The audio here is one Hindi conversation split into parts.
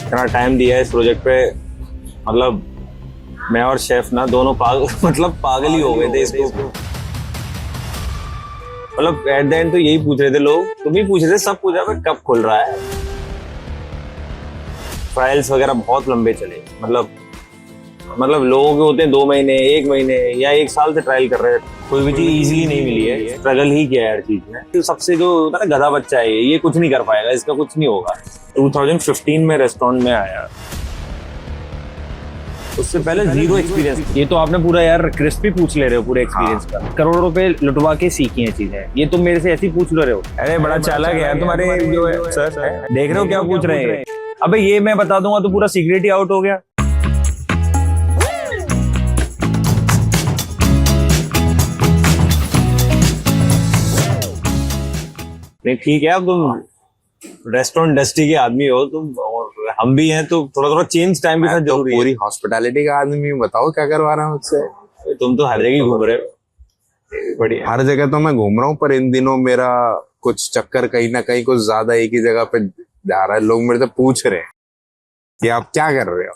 इतना टाइम दिया है इस प्रोजेक्ट पे, मतलब मैं और शेफ ना दोनों पागल ही हो गए थे इसको। मतलब एट द एंड तो यही पूछ रहे थे लोग, तुम ही पूछ रहे थे, सब पूछा भाई कब खुल रहा है। ट्रायल्स वगैरह बहुत लंबे चले, मतलब लोगों के होते हैं 2 महीने, 1 महीने या 1 साल से ट्रायल कर रहे हैं। कोई भी चीज इजीली नहीं मिली है, स्ट्रगल ही किया है हर चीज में। तो सबसे जो होता है ना गधा बच्चा है, ये कुछ नहीं कर पाएगा, इसका कुछ नहीं होगा। 2015 में रेस्टोरेंट में आया, उससे पहले जीरो एक्सपीरियंस। ये तो आपने पूरा यार क्रिस्पी पूछ ले रहे हो पूरे एक्सपीरियंस का, करोड़ों रुपए लुटवा के सीखी है चीजें, ये तुम मेरे से ऐसे ही पूछ रहे हो। अरे बड़ा चालाक है यार तुम्हारे जो है सर, देख रहे हो क्या पूछ रहे हैं। अबे ये मैं बता दूंगा तो पूरा सीक्रेट ही आउट हो गया। नहीं ठीक है, अब तुम रेस्टोरेंट इंडस्ट्री के आदमी हो तुम, और हम भी हैं, तो थोड़ा थोड़ा चेंज टाइम के साथ जरूरी है। पूरी हॉस्पिटैलिटी का आदमी, बताओ क्या करवा रहा है मुझसे। तुम तो हर जगह घूम रहे हो। बढ़िया। हर जगह तो मैं घूम रहा हूँ, पर इन दिनों मेरा कुछ चक्कर कहीं ना कहीं कुछ ज्यादा एक ही जगह पे जा रहा है। लोग मेरे से पूछ रहे हैं कि आप क्या कर रहे हो।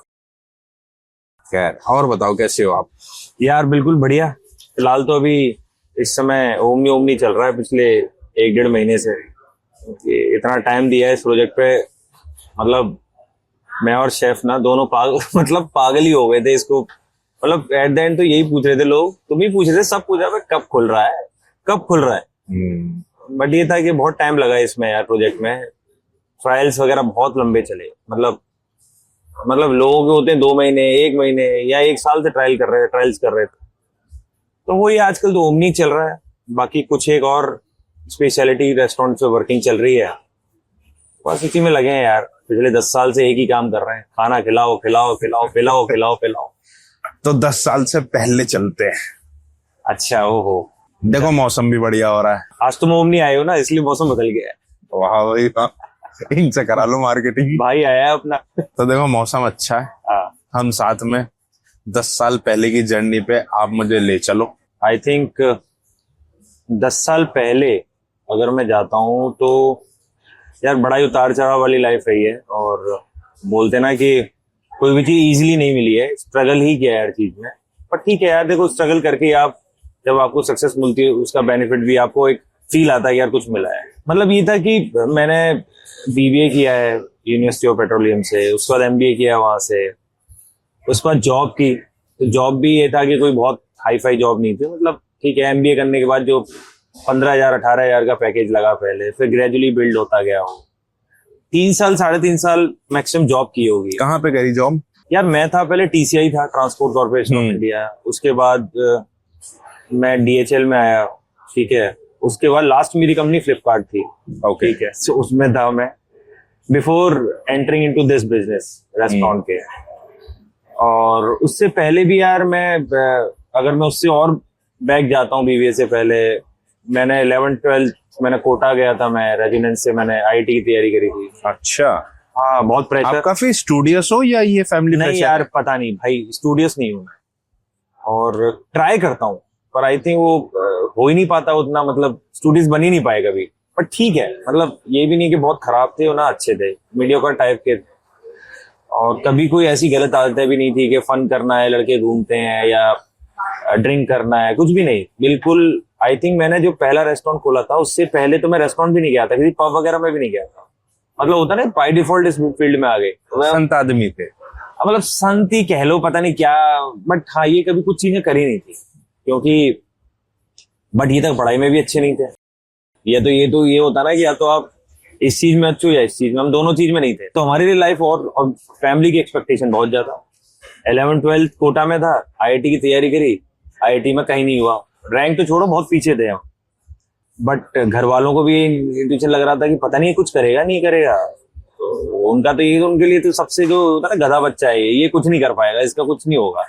खैर और बताओ कैसे हो आप। यार बिल्कुल बढ़िया। फिलहाल तो अभी इस समय ओमनी चल रहा है पिछले 1-1.5 महीने से। इतना टाइम दिया है इस प्रोजेक्ट पे, मतलब मैं और शेफ ना दोनों पागल ही हो गए थे इसको। मतलब एट द एंड तो यही पूछ रहे थे लोग, तुम ही पूछ रहे थे, सब पूछा भाई कब खुल रहा है, कब खुल रहा है। बट ये था कि बहुत टाइम लगा इसमें यार प्रोजेक्ट में। ट्रायल्स वगैरह बहुत लंबे चले, मतलब लोगों के होते हैं 2 महीने, 1 महीने या 1 साल से ट्रायल्स कर रहे थे। तो वही आजकल तो ओमनी चल रहा है, बाकी कुछ एक और स्पेशलिटी रेस्टोरेंट पे वर्किंग चल रही है, बस इसी में लगे हैं यार। पिछले 10 साल से एक ही काम कर रहे हैं, खाना खिलाओ खिलाओ खिलाओ पिलाओ खिलाओ पिलाओ। तो 10 साल से पहले चलते हैं। अच्छा ओहो, देखो मौसम भी बढ़िया हो रहा है। आज तुम ओमनी आए हो ना, इसलिए मौसम बदल गया है। वाह भाई वाह, इनसे करा लो मार्केटिंग। भाई आया है अपना। तो देखो मौसम अच्छा है, हाँ। हम साथ में 10 साल पहले की जर्नी पे आप मुझे ले चलो। आई थिंक 10 साल पहले अगर मैं जाता हूँ तो यार बड़ा ही उतार चढ़ाव वाली लाइफ है ये। और बोलते ना कि कोई भी चीज इजीली नहीं मिली है, स्ट्रगल ही किया है हर चीज में। पर ठीक है यार, देखो स्ट्रगल करके आप जब आपको सक्सेस मिलती है, उसका बेनिफिट भी आपको एक फील आता है यार कुछ मिला है। मतलब ये था कि मैंने बीबीए किया है यूनिवर्सिटी ऑफ पेट्रोलियम से, उसके बाद एमबीए किया वहां से, उसके बाद जॉब की। तो जॉब भी ये था कि कोई बहुत हाई फाई जॉब नहीं थी, मतलब ठीक है। एमबीए करने के बाद जो 15,000 18,000 का पैकेज लगा पहले, फिर ग्रेजुअली बिल्ड होता गया हो। 3 साल 3.5 साल मैक्सिमम जॉब की होगी। कहाँ पे करी जॉब। यार मैं था पहले टीसीआई था, ट्रांसपोर्ट कॉर्पोरेशन ऑफ इंडिया। उसके बाद मैं डीएचएल में आया, ठीक है। उसके बाद लास्ट मेरी कंपनी फ्लिपकार्ट थी, ठीक है। so, उसमें था मैं before entering into this business restaurant के। और उससे पहले भी यार मैं अगर मैं उससे और बैक जाता हूँ, बीबीए से पहले मैंने 11th-12th मैंने कोटा गया था, मैं रेजिडेंस से मैंने आईटी की तैयारी करी थी। अच्छा हाँ, बहुत प्रेशर। आप काफी स्टूडियस हो या ये फैमिली नहीं प्रेशर यार, पता नहीं भाई, स्टूडियस नहीं हूँ मैं, और ट्राई करता हूँ पर आई थिंक वो हो ही नहीं पाता उतना, मतलब स्टूडियस बन ही नहीं पाए कभी। पर ठीक है, मतलब ये भी नहीं कि बहुत खराब थे और ना अच्छे थे, मीडियोकर टाइप के। और कभी कोई ऐसी गलत आदतें भी नहीं थी कि फन करना है, लड़के घूमते हैं या ड्रिंक करना है, कुछ भी नहीं, बिल्कुल। आई थिंक मैंने जो पहला रेस्टोरेंट खोला था उससे पहले तो मैं रेस्टोरेंट भी नहीं गया था, किसी पब वगैरह में भी नहीं गया था। मतलब होता ना बाय डिफॉल्ट इस फील्ड में आ गए, संत आदमी थे। मतलब संत ही कह लो, पता नहीं क्या। बट हाँ, ये कभी कुछ चीजें करी नहीं थी क्योंकि, बट ये तक पढ़ाई में भी अच्छे नहीं थे। ये होता ना कि या तो आप इस चीज में अच्छे हो या इस चीज में, हम दोनों चीज में नहीं थे। तो हमारे लिए लाइफ और फैमिली की एक्सपेक्टेशन बहुत ज्यादा। 11th-12th कोटा में था, आईआईटी की तैयारी करी, आईआईटी में कहीं नहीं हुआ, रैंक तो छोड़ो बहुत पीछे थे हम। बट घर वालों को भी इंट्यूशन लग रहा था कि पता नहीं कुछ करेगा नहीं करेगा। तो उनका तो ये, उनके लिए तो सबसे जो होता ना गधा बच्चा है, ये कुछ नहीं कर पाएगा, इसका कुछ नहीं होगा।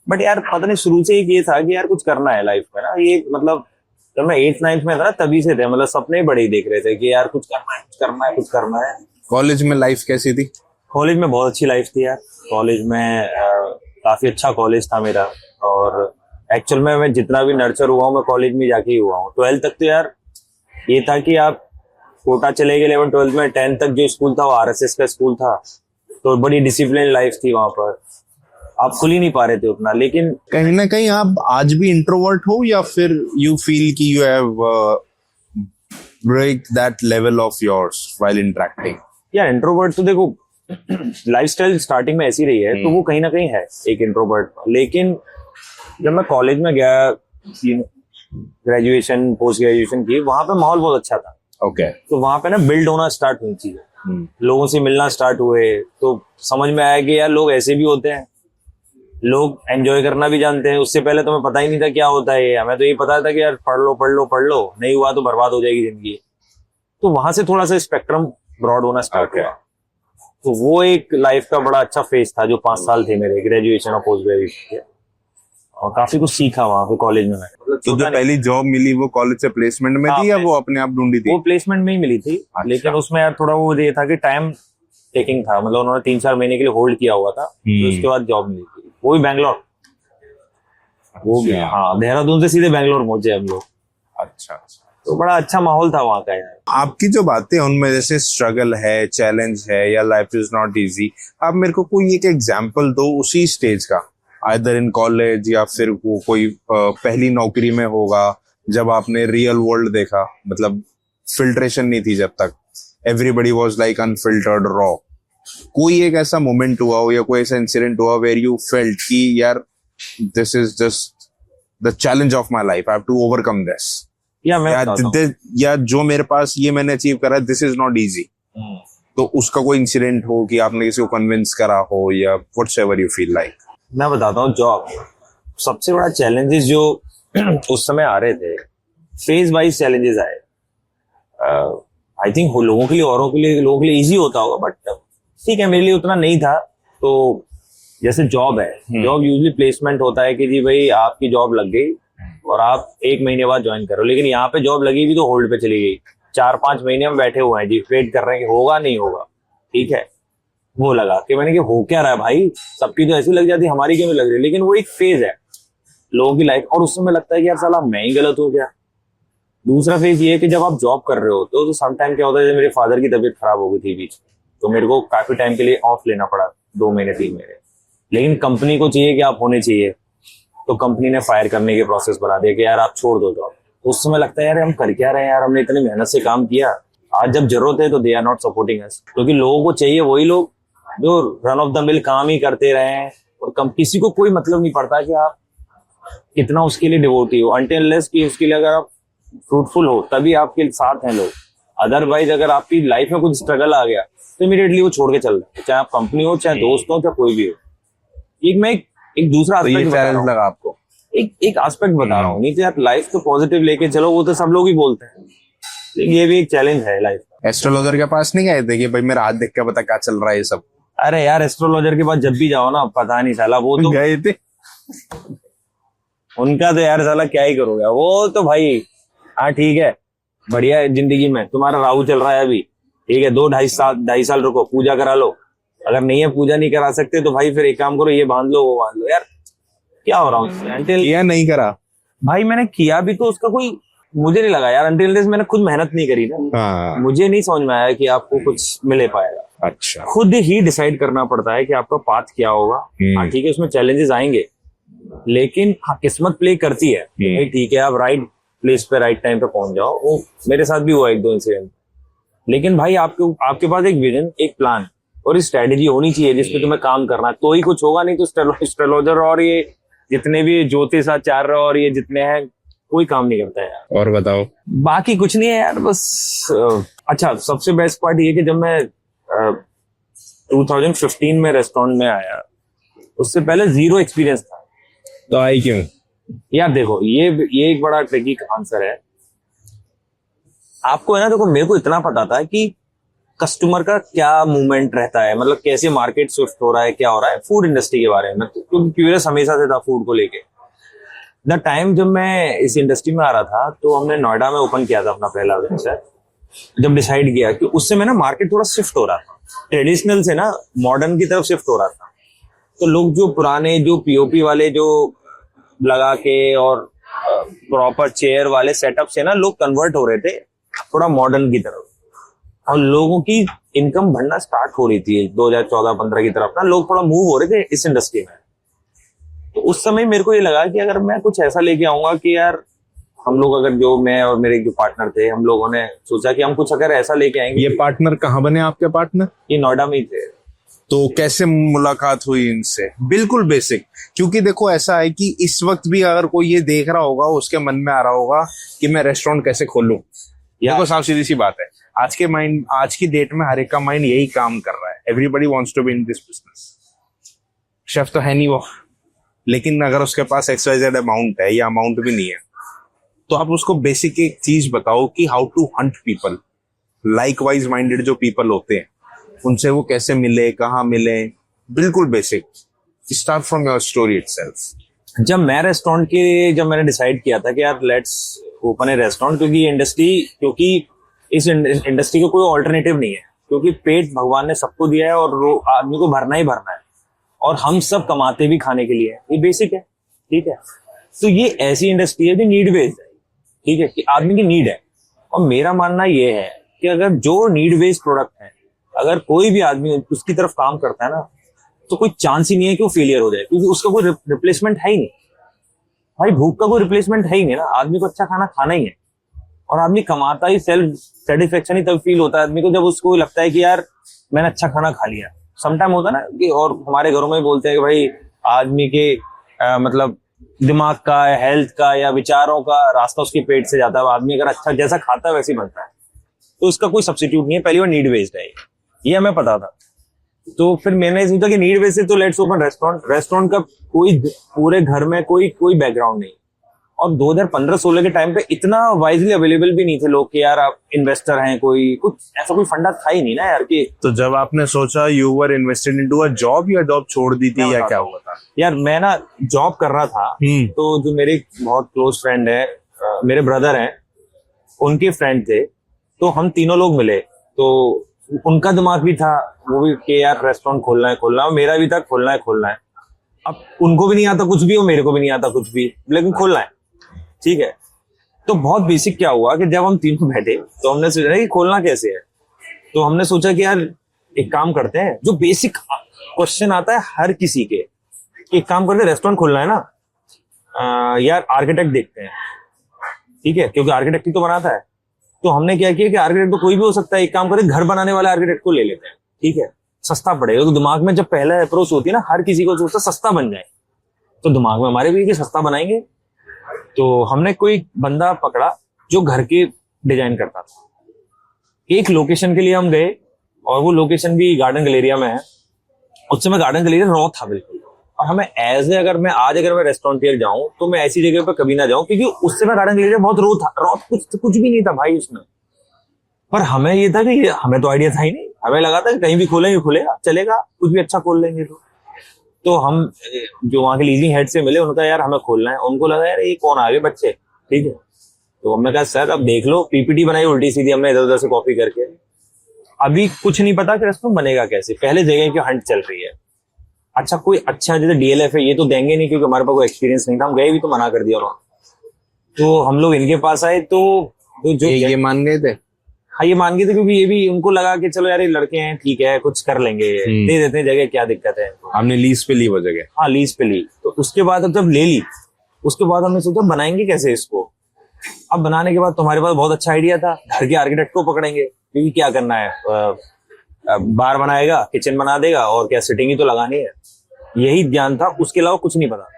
बट यार पता नहीं शुरू से ही ये था कि यार कुछ करना है लाइफ में ना। ये मतलब जब मैं 8th-9th में था तभी से थे, मतलब सपने बड़े ही देख रहे थे कि यार कुछ करना है, कुछ करना है, कुछ करना है। कॉलेज में लाइफ कैसी थी। कॉलेज में बहुत अच्छी लाइफ थी यार। कॉलेज में काफी अच्छा कॉलेज था मेरा, और एक्चुअल में मैं जितना भी नर्चर हुआ हूँ मैं कॉलेज में जाके ही हुआ हूँ। 12th तक तो यार ये था कि आप कोटा चले गए 11th-12th में। 10th तक जो स्कूल था वो आरएसएस का स्कूल था, तो बड़ी डिसिप्लिन लाइफ थी वहां पर, आप खुल ही नहीं पा रहे थे उतना। लेकिन कहीं ना कहीं आप आज भी इंट्रोवर्ट हो, या फिर यू फील कि you have break that level of yours while interacting? यार इंट्रोवर्ट तो देखो लाइफस्टाइल स्टार्टिंग में ऐसी रही है, तो वो कहीं ना कहीं है एक इंट्रोवर्ट। लेकिन जब मैं कॉलेज में गया, ग्रेजुएशन पोस्ट ग्रेजुएशन की, वहां पे माहौल बहुत अच्छा था। ओके। तो वहां पे ना बिल्ड होना स्टार्ट हुई चीजें, लोगों से मिलना स्टार्ट हुए, तो समझ में आया कि यार लोग ऐसे भी होते हैं, लोग एंजॉय करना भी जानते हैं। उससे पहले तुम्हें पता ही नहीं था क्या होता है, हमें तो ये पता था कि यार पढ़ लो पढ़ लो पढ़ लो, नहीं हुआ तो बर्बाद हो जाएगी जिंदगी। तो वहां से थोड़ा सा स्पेक्ट्रम ब्रॉड होना स्टार्ट हुआ। तो वो एक लाइफ का बड़ा अच्छा फेज था जो 5 साल थे मेरे ग्रेजुएशन और पोस्ट ग्रेजुएशन के, और काफी कुछ सीखा वहां पे कॉलेज में। तो जो पहली जॉब मिली वो कॉलेज से प्लेसमेंट में थी, या वो अपने आप ढूंढी थी? वो प्लेसमेंट में ही मिली थी। अच्छा। लेकिन उसमें यार थोड़ा वो ये था कि टाइम टेकिंग था, मतलब उन्होंने 3-4 महीने के लिए होल्ड किया हुआ था, तो उसके बाद जॉब मिली थी, वो भी बैंगलोर। वो भी हाँ, देहरादून से सीधे बैंगलोर पहुंचे हम लोग। अच्छा। तो बड़ा अच्छा माहौल था वहाँ का यार। आपकी जो बातें उनमें जैसे स्ट्रगल है, चैलेंज है, या लाइफ इज नॉट इजी, आप मेरे को कोई एक एग्जांपल दो उसी स्टेज का, आइदर इन कॉलेज या फिर वो कोई पहली नौकरी में होगा जब आपने रियल वर्ल्ड देखा, मतलब फिल्ट्रेशन नहीं थी जब तक, everybody was like unfiltered raw. कोई एक ऐसा मोमेंट हुआ हो या कोई ऐसा इंसिडेंट हुआ वेयर यू फेल्ट कि यार this is just the challenge of my life, I have to overcome this, या जो मेरे पास ये मैंने अचीव करा, दिस इज नॉट इजी। तो उसका कोई इंसिडेंट हो कि आपने किसी को कन्विंस करा हो, या व्हाटएवर यू फील लाइक। मैं बताता हूँ, जॉब सबसे बड़ा चैलेंजेस जो उस समय आ रहे थे, फेज वाइज चैलेंजेस आए। आई थिंक लोगों के लिए इजी होता होगा, बट ठीक है, मेरे लिए उतना नहीं था। तो जैसे जॉब है, जॉब यूजली प्लेसमेंट होता है कि जी भाई आपकी जॉब लग गई और आप 1 महीने बाद ज्वाइन करो। लेकिन यहाँ पे जॉब लगी भी तो होल्ड पे चली गई, 4-5 महीने हम बैठे हुए हैं जी, वेट कर रहे हैं कि होगा नहीं होगा। ठीक है, वो लगा कि मैंने कि हो क्या रहा है भाई, सबकी तो ऐसी लग जाती, हमारी क्यों नहीं लग रही। लेकिन वो एक फेज है लोगों की लाइफ, और उस समय लगता है कि यार साला मैं ही गलत हो गया। दूसरा फेज ये है कि जब आप जॉब कर रहे हो तो समटाइम क्या होता है, मेरे फादर की तबीयत खराब हो गई थी बीच में, तो मेरे को काफी टाइम के लिए ऑफ लेना पड़ा, 2 महीने 3 महीने। लेकिन कंपनी को चाहिए कि आप होने चाहिए, तो कंपनी ने फायर करने के प्रोसेस बना दिया कि यार आप छोड़ दो जॉब। तो उस समय लगता है यार हम कर क्या रहे हैं यार, हमने इतनी मेहनत से काम किया, आज जब जरूरत है तो they are not supporting us. क्योंकि लोगों को चाहिए वही लोग जो रन ऑफ द मिल काम ही करते रहे हैं, और किसी को कोई मतलब नहीं पड़ता कि आप कितना उसके लिए डिवोटी हो, अनटिल अनलेस कि उसके लिए अगर आप फ्रूटफुल हो तभी आपके साथ हैं लोग। अदरवाइज अगर आपकी लाइफ में कुछ स्ट्रगल आ गया तो इमीडिएटली वो छोड़ के चल रहे हैं, चाहे आप कंपनी हो, चाहे दोस्त हो, चाहे कोई भी हो। मैं एक दूसरा तो ये चैलेंज लगा आपको? एक एस्पेक्ट बता रहा हूँ, नहीं तो यार लाइफ तो पॉजिटिव लेके चलो, वो तो सब लोग ही बोलते हैं, लेकिन ये भी एक चैलेंज है लाइफ का। एस्ट्रोलॉजर के पास नहीं गए थे कि भाई मेरा हाथ देख के पता क्या चल रहा है ये सब? अरे यार एस्ट्रोलॉजर के पास जब भी जाओ ना, पता नहीं साला, वो तो गए थे उनका तो यार साला क्या ही करोगे, वो तो भाई हाँ ठीक है, बढ़िया है जिंदगी में, तुम्हारा राहु चल रहा है अभी, ठीक है, 2-2.5 साल रुको, पूजा करा लो। अगर नहीं है, पूजा नहीं करा सकते तो भाई फिर एक काम करो, ये बांध लो वो बांध लो। यार क्या हो रहा हूँ, किया नहीं करा भाई, मैंने किया भी तो उसका कोई मुझे नहीं लगा यार, अंटिल मैंने खुद मेहनत नहीं करी ना। हाँ। मुझे नहीं समझ में आया कि आपको कुछ मिले पाएगा। अच्छा, खुद ही डिसाइड करना पड़ता है कि आपका पाथ क्या होगा। हाँ ठीक है, उसमें चैलेंजेस आएंगे, लेकिन हाँ किस्मत प्ले करती है, ठीक है, आप राइट प्लेस पे राइट टाइम पे पहुंच जाओ। वो मेरे साथ भी हुआ 1-2 इंसिडेंट। लेकिन भाई आपके पास एक विजन, एक प्लान और स्ट्रेटेजी होनी चाहिए जिसपे तुम्हें काम करना है, तो ही कुछ होगा। नहीं तो एस्ट्रोलॉजर और ये जितने भी ज्योतिष आचार्य और ये जितने हैं, कोई काम नहीं करता है यार। और बताओ। बाकी कुछ नहीं है यार, बस अच्छा, सबसे बेस्ट पार्ट ये कि जब मैं 2015 में रेस्टोरेंट में आया, उससे पहले 0 एक्सपीरियंस था। तो आई क्यों? यार देखो, ये एक बड़ा ट्रिकी आंसर है आपको, है ना। देखो मेरे को इतना पता था कि कस्टमर का क्या मूवमेंट रहता है, मतलब कैसे मार्केट शिफ्ट हो रहा है, क्या हो रहा है फूड इंडस्ट्री के बारे में, क्योंकि क्यूरियस हमेशा से था फूड को लेके। द टाइम जब मैं इस इंडस्ट्री में आ रहा था, तो हमने नोएडा में ओपन किया था अपना पहला वेंचर। जब डिसाइड किया कि उससे में ना मार्केट थोड़ा शिफ्ट हो रहा था, ट्रेडिशनल से ना मॉडर्न की तरफ शिफ्ट हो रहा था। तो लोग जो पुराने जो पीओपी वाले जो लगा के और प्रॉपर चेयर वाले सेटअप से ना लोग कन्वर्ट हो रहे थे थोड़ा मॉडर्न की तरफ। और लोगों की इनकम बढ़ना स्टार्ट हो रही थी 2014-15 की तरफ ना, लोग थोड़ा मूव हो रहे थे इस इंडस्ट्री में। तो उस समय मेरे को ये लगा कि अगर मैं कुछ ऐसा लेके आऊंगा कि यार हम लोग अगर जो मैं और मेरे जो पार्टनर थे, हम लोगों ने सोचा कि हम कुछ अगर ऐसा लेके आएंगे। ये पार्टनर कहाँ बने आपके पार्टनर? ये नोएडा में ही थे। तो कैसे मुलाकात हुई इनसे? बिल्कुल बेसिक, क्योंकि देखो ऐसा है कि इस वक्त भी अगर कोई ये देख रहा होगा, उसके मन में आ रहा होगा कि मैं रेस्टोरेंट कैसे खोलूं। देखो साफ सीधी सी बात है, आज की डेट में हर एक का माइंड यही काम कर रहा है। Everybody wants to be in this business. Chef तो है नहीं वो, लेकिन अगर उसके पास XYZ अमाउंट है या अमाउंट भी नहीं है, तो आप उसको बेसिक एक चीज बताओ कि how to hunt people, like wise minded जो पीपल होते हैं उनसे वो कैसे मिले, कहाँ मिले। बिल्कुल basic, start from your story itself. जब मैंने डिसाइड किया था कि यार लेट्स ओपन ए रेस्टोरेंट, क्योंकि इस इंडस्ट्री का कोई ऑल्टरनेटिव नहीं है, क्योंकि पेट भगवान ने सबको दिया है और आदमी को भरना ही भरना है, और हम सब कमाते भी खाने के लिए है, ये बेसिक है। ठीक है, तो ये ऐसी इंडस्ट्री है जो नीड बेस्ड है। ठीक है, कि आदमी की नीड है, और मेरा मानना ये है कि अगर जो नीड बेस्ड प्रोडक्ट है, अगर कोई भी आदमी उसकी तरफ काम करता है ना, तो कोई चांस ही नहीं है कि वो फेलियर हो जाए, क्योंकि उसका कोई रिप्लेसमेंट है ही नहीं। भाई भूख का कोई रिप्लेसमेंट है ही नहीं ना, आदमी को अच्छा खाना खाना ही है, और आदमी कमाता ही सेल्फ सेटिस्फेक्शन ही तब फील होता है आदमी को जब उसको लगता है कि यार मैंने अच्छा खाना खा लिया। समटाइम होता है ना कि, और हमारे घरों में बोलते हैं कि भाई आदमी के मतलब दिमाग का, हेल्थ का या विचारों का रास्ता उसके पेट से जाता है। आदमी अगर अच्छा जैसा खाता है वैसे ही बनता है, तो उसका कोई सब्स्टिट्यूट नहीं है। पहली बार नीड बेस्ड है ये हमें पता था। तो फिर मैंने सोचा कि नीड बेस्ड है तो लेट्स ओपन रेस्टोरेंट का कोई पूरे घर में कोई बैकग्राउंड नहीं, और 2015-16 के टाइम पे इतना वाइजली अवेलेबल भी नहीं थे लोग कि यार आप इन्वेस्टर हैं, कोई फंडा था ही नहीं ना यार कि। तो जब आपने सोचा, you were invested into a job या जॉब छोड़ दी थी या क्या हुआ था? यार मैं ना जॉब कर रहा था, तो जो मेरे बहुत क्लोज फ्रेंड है, मेरे ब्रदर हैं, उनके फ्रेंड थे, तो हम तीनों लोग मिले। तो उनका दिमाग भी था वो भी कि यार रेस्टोरेंट खोलना है, और मेरा भी था खोलना है। अब उनको भी नहीं आता कुछ भी और मेरे को भी नहीं आता कुछ भी, लेकिन खोलना है। ठीक है, तो बहुत बेसिक क्या हुआ कि जब हम तीनों बैठे तो हमने सोचा कि खोलना कैसे है। तो हमने सोचा कि यार एक काम करते हैं, जो बेसिक क्वेश्चन आता है हर किसी के, एक काम करते हैं, रेस्टोरेंट खोलना है ना, यार आर्किटेक्ट देखते हैं। ठीक है, क्योंकि आर्किटेक्ट ही तो बनाता है। तो हमने क्या किया कि आर्किटेक्ट तो कोई भी हो सकता है, एक काम करें घर बनाने वाले आर्किटेक्ट को ले लेते हैं। ठीक है, सस्ता पड़ेगा। तो दिमाग में जब पहला अप्रोच होती है ना, हर किसी को सोचता सस्ता बन जाए, तो दिमाग में हमारे भी कि सस्ता बनाएंगे। तो हमने कोई बंदा पकड़ा जो घर के डिजाइन करता था। एक लोकेशन के लिए हम गए, और वो लोकेशन भी गार्डन गैलेरिया में है। उस समय गार्डन गैलेरिया रॉ था बिल्कुल, और हमें अगर मैं रेस्टोरेंटियर जाऊं तो मैं ऐसी जगह पर कभी ना जाऊं, क्योंकि उस समय गार्डन गैलेरिया बहुत रॉ कुछ भी नहीं था भाई उसमें। पर हमें ये था कि हमें तो आइडिया था ही नहीं, हमें लगा था कि कहीं भी खोलेंगे खुलेगा, चलेगा, कुछ भी अच्छा खोल लेंगे। तो हम जो वहाँ के लीजिंग हेड से मिले, उनका यार हमें खोलना है। उनको लगा यार ये कौन आ गए बच्चे। ठीक है, तो हमने कहा सर अब देख लो, पीपीटी बनाई उल्टी सीधी हमने इधर उधर से कॉपी करके। अभी कुछ नहीं पता कि रेस्टोरेंट बनेगा कैसे, पहले जगह की हंट चल रही है। अच्छा कोई अच्छा जैसे DLF है, ये तो देंगे नहीं क्योंकि हमारे पास कोई एक्सपीरियंस नहीं था, हम गए भी तो मना कर दिया उन्होंने। तो हम लोग इनके पास आए, तो जो ये मान गए थे। हाँ ये मान गए थे, क्योंकि ये भी उनको लगा कि चलो यार ये लड़के हैं, ठीक है कुछ कर लेंगे, दे देते हैं जगह, क्या दिक्कत है। हमने लीज पे ली वो जगह। हाँ लीज पे ली। तो उसके बाद अब जब ले ली, उसके बाद हमने सोचा बनाएंगे कैसे इसको। अब बनाने के बाद तुम्हारे पास बहुत अच्छा आइडिया था, घर के आर्किटेक्ट को पकड़ेंगे, क्योंकि क्या करना है, बार बनाएगा, किचन बना देगा, और क्या सिटिंग ही तो लगानी है, यही ध्यान था, उसके अलावा कुछ नहीं पता।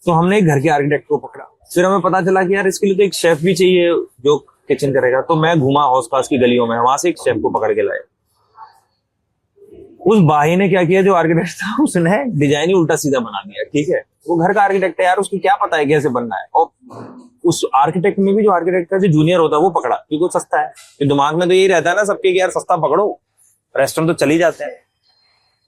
तो हमने घर के आर्किटेक्ट को पकड़ा। फिर हमें पता चला कि यार इसके लिए तो एक शेफ भी चाहिए जो किचन करेगा। तो मैं घूमा आस पास की गलियों में, वहां से एक शेफ को पकड़ के लाए। उस भाई ने क्या किया, जो आर्किटेक्ट था उसने डिजाइन ही उल्टा सीधा बना दिया। ठीक है, वो घर का आर्किटेक्ट है यार, उसको क्या पता है कैसे बनना है। और उस आर्किटेक्ट में भी जो आर्किटेक्ट का जो जूनियर होता है वो पकड़ा, क्योंकि वो सस्ता है। तो दिमाग में तो यही रहता है ना सबके कि यार सस्ता पकड़ो, रेस्टोरेंट तो चली जाते हैं।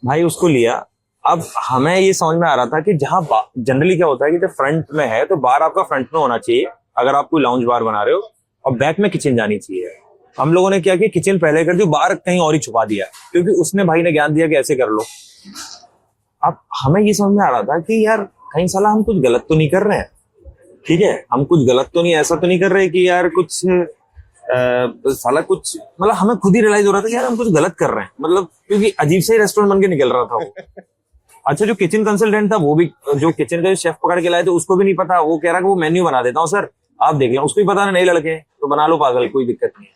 भाई उसको लिया। अब हमें ये समझ में आ रहा था कि जहां जनरली क्या होता है कि जब फ्रंट में है तो बार आपका फ्रंट में होना चाहिए अगर आप कोई लाउंज बार बना रहे हो, और बैक में किचन जानी चाहिए। हम लोगों ने क्या किया, किचन पहले कर दी, बार कहीं और ही छुपा दिया, क्योंकि उसने भाई ने ज्ञान दिया कि ऐसे कर लो। अब हमें ये समझ में आ रहा था कि यार कहीं साला हम कुछ गलत तो नहीं कर रहे हैं। ठीक है, हम कुछ गलत तो नहीं, ऐसा तो नहीं कर रहे कि यार कुछ साला कुछ मतलब हमें खुद ही रियलाइज हो रहा था कि यार हम कुछ गलत कर रहे हैं, मतलब क्योंकि अजीब से ही रेस्टोरेंट बन के निकल रहा था वो। अच्छा, जो किचन कंसल्टेंट था वो भी, जो किचन का शेफ पकड़ के लाए थे उसको भी नहीं पता, वो कह रहा कि वो मेन्यू बना देता हूँ सर, आप देख लें, उसको भी पता नहीं लड़के तो बना लो पागल, कोई दिक्कत नहीं है।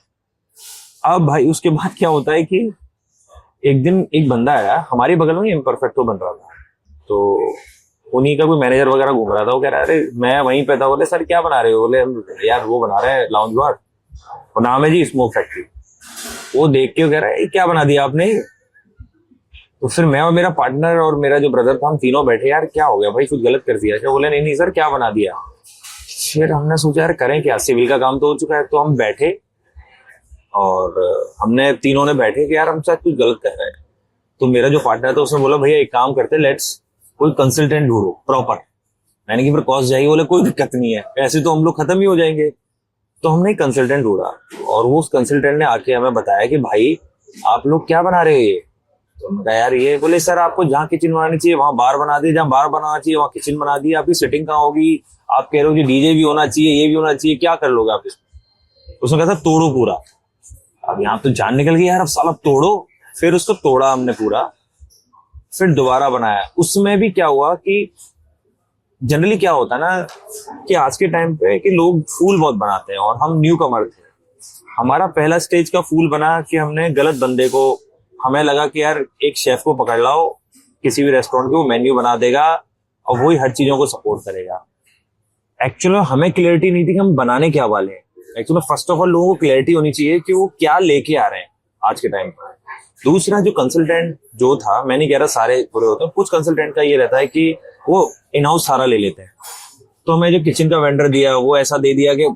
अब भाई उसके बाद क्या होता है कि एक दिन एक बंदा आया हमारे बगल में, इम्परफेक्टो बन रहा था, तो उन्हीं का कोई मैनेजर वगैरह घूम रहा था, वो कह रहा है अरे मैं वहीं पे था। बोले सर क्या बना रहे हो? बोले यार वो बना रहे हैं लाउंज बार, और नाम है जी स्मोक फैक्ट्री। वो देख के वो कह रहा है क्या बना दिया आपने? तो फिर मैं और मेरा पार्टनर और मेरा जो ब्रदर था, हम तीनों बैठे, यार क्या हो गया भाई, कुछ गलत कर दिया क्या? बोले नहीं नहीं सर क्या बना दिया। फिर हमने सोचा यार करें क्या, सिविल का काम तो हो चुका है। तो हम बैठे और हमने तीनों ने बैठे कि यार हम शायद कुछ गलत कर रहे हैं। तो मेरा जो पार्टनर था उसने बोला भैया एक काम करते, लेट्स कोई कंसल्टेंट ढूंढो प्रॉपर। मैंने कि फिर कॉस्ट जाएगी। बोले कोई दिक्कत नहीं है, ऐसे तो हम लोग खत्म ही हो जाएंगे। तो हमने एक कंसल्टेंट ढूंढा और वो उस कंसल्टेंट ने आके हमें बताया कि भाई आप लोग क्या बना रहे हो ये? तो हमने कहा यार ये, बोले सर आपको जहाँ किचन बनानी चाहिए वहां बार बना दिए, जहाँ बार बनाना चाहिए वहां किचन बना दी, आपकी सेटिंग कहाँ होगी? आप कह रहे हो कि डीजे भी होना चाहिए, ये भी होना चाहिए, क्या कर लोगे आप इसमें? उसने कहा था तोड़ो पूरा। अब यहाँ तो जान निकल गई यार, अब साला तोड़ो। फिर उसको तोड़ा हमने पूरा, फिर दोबारा बनाया। उसमें भी क्या हुआ कि जनरली क्या होता है ना कि आज के टाइम पे कि लोग फूल बहुत बनाते हैं और हम न्यू कमर थे। हमारा पहला स्टेज का फूल बना कि हमने गलत बंदे को, हमें लगा कि यार एक शेफ को पकड़ लाओ किसी भी रेस्टोरेंट के, वो मेन्यू बना देगा और वही हर चीजों को सपोर्ट करेगा। एक्चुअली हमें क्लियरिटी नहीं थी कि हम बनाने क्या वाले हैं। एक्चुअली फर्स्ट ऑफ ऑल लोगों को क्लियरिटी होनी चाहिए कि वो क्या लेके आ रहे हैं आज के टाइम पर। दूसरा जो कंसल्टेंट जो था, मैं नहीं कह रहा सारे पूरे होते हैं, कुछ कंसल्टेंट का ये रहता है कि वो इन हाउस सारा ले लेते हैं। तो हमें जो किचन का वेंडर दिया वो ऐसा दे दिया कि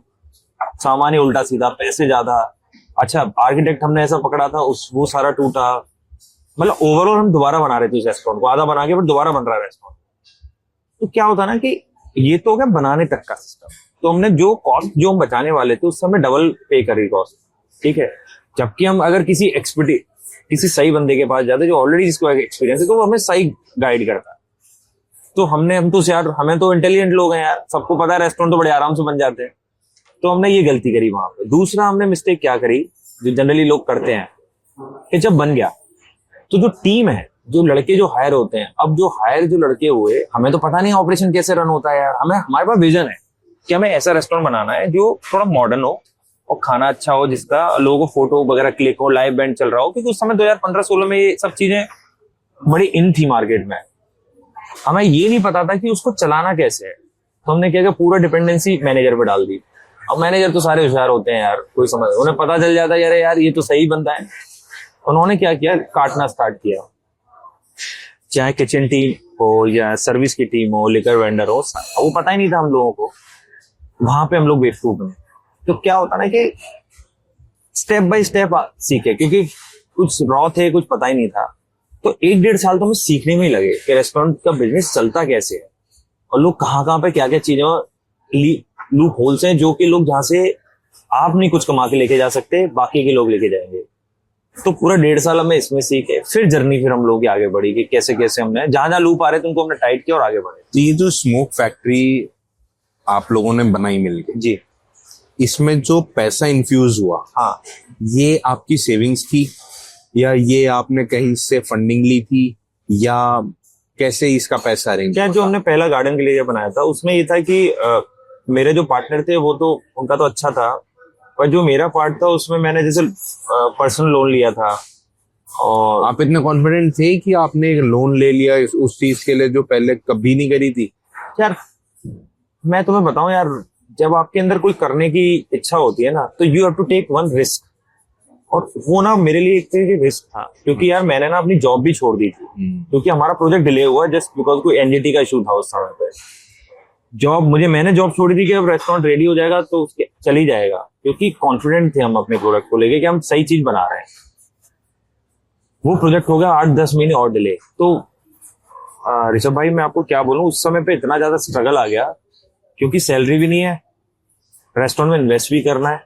सामान ही उल्टा सीधा, पैसे ज्यादा। अच्छा आर्किटेक्ट हमने ऐसा पकड़ा था, उस वो सारा टूटा। मतलब ओवरऑल हम दोबारा बना रहे थे उस रेस्टोरेंट को, आधा बना के फिर दोबारा बन रहा है रेस्टोरेंट। तो क्या होता ना कि ये तो हो गया बनाने तक का सिस्टम। तो हमने जो कॉस्ट जो हम बचाने वाले थे उससे हमने डबल पे करी कॉस्ट, ठीक है। जबकि हम अगर किसी एक्सपर्टी, किसी सही बंदे के पास जाते जो ऑलरेडी जिसको एक्सपीरियंस है, तो वो हमें सही गाइड करता है। तो हम तो यार, हमें तो इंटेलिजेंट लोग हैं यार, सबको पता है रेस्टोरेंट तो बड़े आराम से बन जाते हैं। तो हमने ये गलती करी वहां पे। दूसरा हमने मिस्टेक क्या करी जो जनरली लोग करते हैं कि जब बन गया तो जो टीम है, जो लड़के जो हायर होते हैं, अब जो हायर जो लड़के हुए, हमें तो पता नहीं ऑपरेशन कैसे रन होता है यार। हमारे पास विजन है कि हमें ऐसा रेस्टोरेंट बनाना है जो थोड़ा मॉडर्न हो और खाना अच्छा हो, जिसका लोगों को फोटो वगैरह क्लिक हो, लाइव बैंड चल रहा हो, क्योंकि उस समय 2015-16 में ये सब चीजें बड़ी इन थी मार्केट में। हमें ये नहीं पता था कि उसको चलाना कैसे है। तो हमने क्या किया, पूरा डिपेंडेंसी मैनेजर पे डाल दी। अब मैनेजर तो सारे होशियार होते हैं यार, कोई समझ, उन्हें पता चल जाता है यार ये तो सही बंदा है। उन्होंने क्या किया, काटना स्टार्ट किया, चाहे किचन टीम हो या सर्विस की टीम हो, लिकर वेंडर हो, वो पता ही नहीं था हम लोगों को। वहां पे हम लोग बेवकूफ हैं। तो क्या होता ना कि स्टेप बाय स्टेप सीखे, क्योंकि कुछ रॉ थे, कुछ पता ही नहीं था। तो 1-1.5 साल तो हमें सीखने में ही लगे कि रेस्टोरेंट का बिजनेस चलता कैसे है और लोग कहाँ पे क्या क्या चीजें, लूप होल्स हैं जो कि लोग जहां से आप नहीं कुछ कमा के लेके जा सकते, बाकी के लोग लेके जाएंगे। तो पूरा 1.5 साल हमें इसमें सीखे, फिर जर्नी फिर हम लोग की आगे बढ़ी कि कैसे कैसे हमने जहां जहां लूप आ रहे थे उनको हमने टाइट किया और आगे बढ़े। तो ये जो स्मोक फैक्ट्री आप लोगों ने बनाई मिलके जी, इसमें जो पैसा इन्फ्यूज हुआ, हाँ, ये आपकी सेविंग्स थी या ये आपने कहीं से फंडिंग ली थी या कैसे इसका पैसा अरेंज? क्या जो हमने पहला गार्डन के लिए बनाया था उसमें ये था कि मेरे जो पार्टनर थे वो तो उनका तो अच्छा था, पर जो मेरा पार्ट था उसमें मैंने जैसे पर्सनल लोन लिया था। और आप इतने कॉन्फिडेंट थे कि आपने एक लोन ले लिया उस चीज के लिए जो पहले कभी नहीं करी थी? यार मैं तुम्हें बताऊं यार, जब आपके अंदर कोई करने की इच्छा होती है ना, तो you have to take one risk. और वो ना मेरे लिए एक तरह की रिस्क था, क्योंकि यार मैंने ना अपनी जॉब भी छोड़ दी थी, क्योंकि हमारा प्रोजेक्ट डिले हुआ जस्ट बिकॉज कोई एनजीटी का इशू था उस समय पे। मैंने जॉब छोड़ी थी कि अब रेस्टोरेंट रेडी हो जाएगा तो उसके चल ही जाएगा, क्योंकि कॉन्फिडेंट थे हम अपने प्रोडक्ट को लेके कि हम सही चीज बना रहे हैं। वो प्रोजेक्ट हो गया 8-10 महीने और डिले। तो ऋषभ भाई मैं आपको क्या बोलूं, उस समय पे इतना ज्यादा स्ट्रगल आ गया, क्योंकि सैलरी भी नहीं है, रेस्टोरेंट में इन्वेस्ट भी करना है।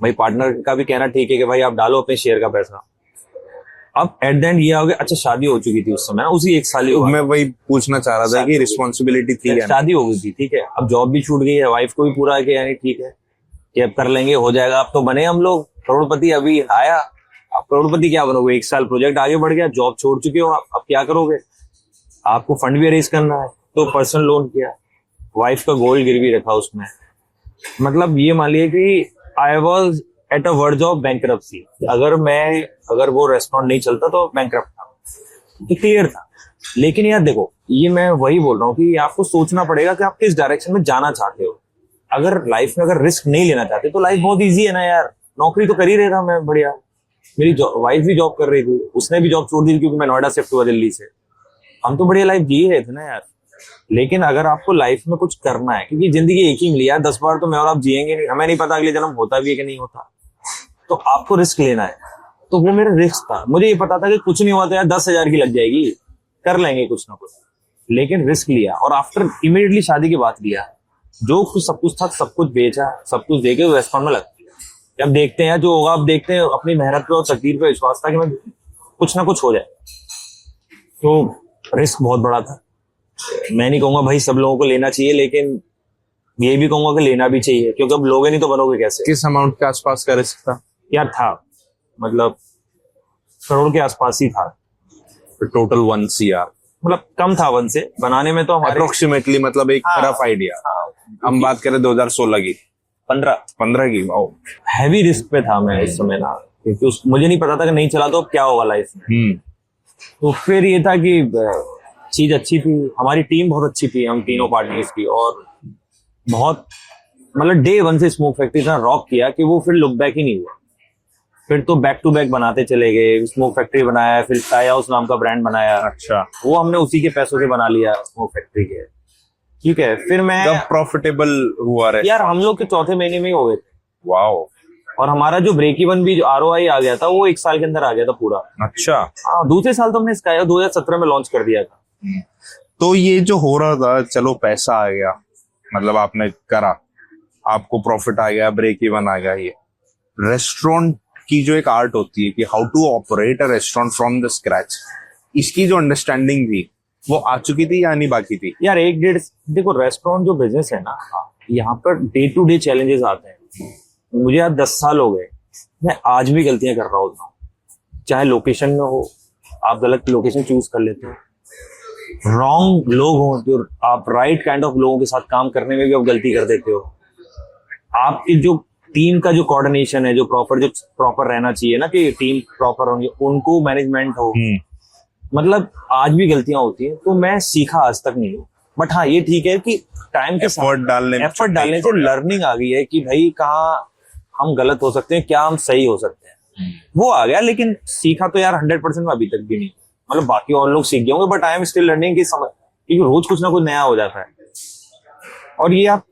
भाई पार्टनर का भी कहना ठीक है कि भाई आप डालो अपने शेयर का पैसा। अब एट द एंड ये हो गया, अच्छा शादी हो चुकी थी उस समय, उसी 1 साल ही हुआ। मैं वही पूछना चाह रहा था कि रिस्पॉन्सिबिलिटी थी या शादी हो गई थी, ठीक है। अब जॉब भी छूट गई है, वाइफ को भी पूरा है कि यानी ठीक है। कि अब कर लेंगे, हो जाएगा, अब तो बने हम लोग करोड़पति, अभी आया। आप करोड़पति क्या बनोगे, 1 साल प्रोजेक्ट आगे बढ़ गया, जॉब छोड़ चुके हो आप, अब क्या करोगे? आपको फंड भी अरेज करना है, तो पर्सनल लोन किया, वाइफ का गोल्ड गिरवी रखा उसमें। मतलब ये मान लिया कि I was at a verge of bankruptcy. अगर वो रेस्टोरेंट नहीं चलता तो बैंकरप्ट था, ये क्लियर था। लेकिन यार देखो, ये मैं वही बोल रहा हूँ कि आपको सोचना पड़ेगा कि आप किस डायरेक्शन में जाना चाहते हो। अगर लाइफ में अगर रिस्क नहीं लेना चाहते तो लाइफ बहुत इजी है ना यार। नौकरी तो कर ही रहा था मैं बढ़िया, मेरी वाइफ भी जॉब कर रही थी, उसने भी जॉब छोड़ दी क्योंकि मैं नोएडा शिफ्ट हुआ दिल्ली से। हम तो बढ़िया लाइफ जी रहे थे ना यार। लेकिन अगर आपको लाइफ में कुछ करना है, क्योंकि जिंदगी एक ही मिली यार, 10 बार तो मैं और आप जिएंगे नहीं, हमें नहीं पता अगले जन्म होता भी है कि नहीं होता, तो आपको रिस्क लेना है। तो वो मेरा रिस्क था, मुझे ये पता था कि कुछ नहीं हुआ तो यार 10,000 की लग जाएगी, कर लेंगे कुछ ना कुछ। लेकिन रिस्क लिया, और आफ्टर इमीडिएटली शादी की बात लिया, जो कुछ सब कुछ था सब कुछ बेचा, सब कुछ देके रेस्टोरेंट में लग गया। अब देखते हैं जो होगा, अब देखते हैं। अपनी मेहनत पे और तकदीर पे विश्वास था कि मैं कुछ ना कुछ हो जाए। तो रिस्क बहुत बड़ा था। मैं नहीं कहूंगा भाई सब लोगों को लेना चाहिए, लेकिन ये भी कहूंगा कि लेना भी चाहिए, क्योंकि अब लोगे नहीं तो बनोगे कैसे। किस अमाउंट के आसपास का रिस्क था? यार था, मतलब करोड़ के आसपास ही था। Total 1 CR? मतलब कम था 1 से बनाने में, तो हमारे अप्रोक्सिमेटली, मतलब एक रफ आइडिया। हम बात करें 2016 की, 15 की। हैवी रिस्क पे था मैं इस समय ना, क्योंकि मुझे नहीं पता था कि नहीं चला तो क्या होगा लाइफ में। तो फिर ये था कि चीज अच्छी थी, हमारी टीम बहुत अच्छी थी, हम तीनों पार्टनर्स की, और बहुत मतलब डे 1 से स्मोक फैक्ट्री इतना रॉक किया कि वो फिर लुक बैक ही नहीं हुआ। फिर तो बैक टू बैक बनाते चले गए, स्मोक फैक्ट्री बनाया, फिर टाई हाउस नाम का ब्रांड बनाया। अच्छा, वो हमने उसी के पैसों से बना लिया स्मोक फैक्ट्री के। ठीक है, फिर मैं जब प्रॉफिटेबल हुआ रहे यार, हम लोग के चौथे महीने में ही हो गए थे। वाओ। और हमारा जो ब्रेक इवन भी, जो ROI आ गया था, वो 1 साल के अंदर आ गया था पूरा। अच्छा। हाँ, दूसरे साल तो हमने इसका 2017 में लॉन्च कर दिया था। तो ये जो हो रहा था, चलो पैसा आ गया, मतलब आपने करा, आपको प्रॉफिट आ गया, ब्रेक इवन आ गया, ये रेस्टोरेंट की जो एक आर्ट होती है कि how to operate a restaurant from the scratch, इसकी जो अंडरस्टैंडिंग थी वो आ चुकी थी या नहीं बाकी थी? यार 1-1.5, देखो रेस्टोरेंट जो बिजनेस है ना, यहाँ per day to day challenges आते हैं। मुझे यार 10 साल हो गए, मैं आज भी गलतियां कर रहा होता हूँ। चाहे लोकेशन में हो, आप गलत लोकेशन चूज कर लेते हो, रॉन्ग लोग हो, जो आप राइट काइंड ऑफ लोगों के साथ काम करने में भी आप गलती कर देते हो। आपकी जो टीम का जो कोऑर्डिनेशन है, जो प्रॉपर रहना चाहिए ना, कि टीम प्रॉपर होंगे, उनको मैनेजमेंट हो, मतलब आज भी गलतियां होती हैं। तो मैं सीखा आज तक नहीं हूँ, बट हाँ ये ठीक है कि टाइम के एफर्ट डालने से लर्निंग आ गई है कि भाई कहाँ हम गलत हो सकते हैं, क्या हम सही हो सकते हैं, वो आ गया। लेकिन सीखा तो यार 100% में अभी तक भी नहीं, मतलब बाकी और लोग सीख गए होंगे, but I am still learning की समझ, क्योंकि रोज कुछ ना कुछ नया हो जाता है। और ये आप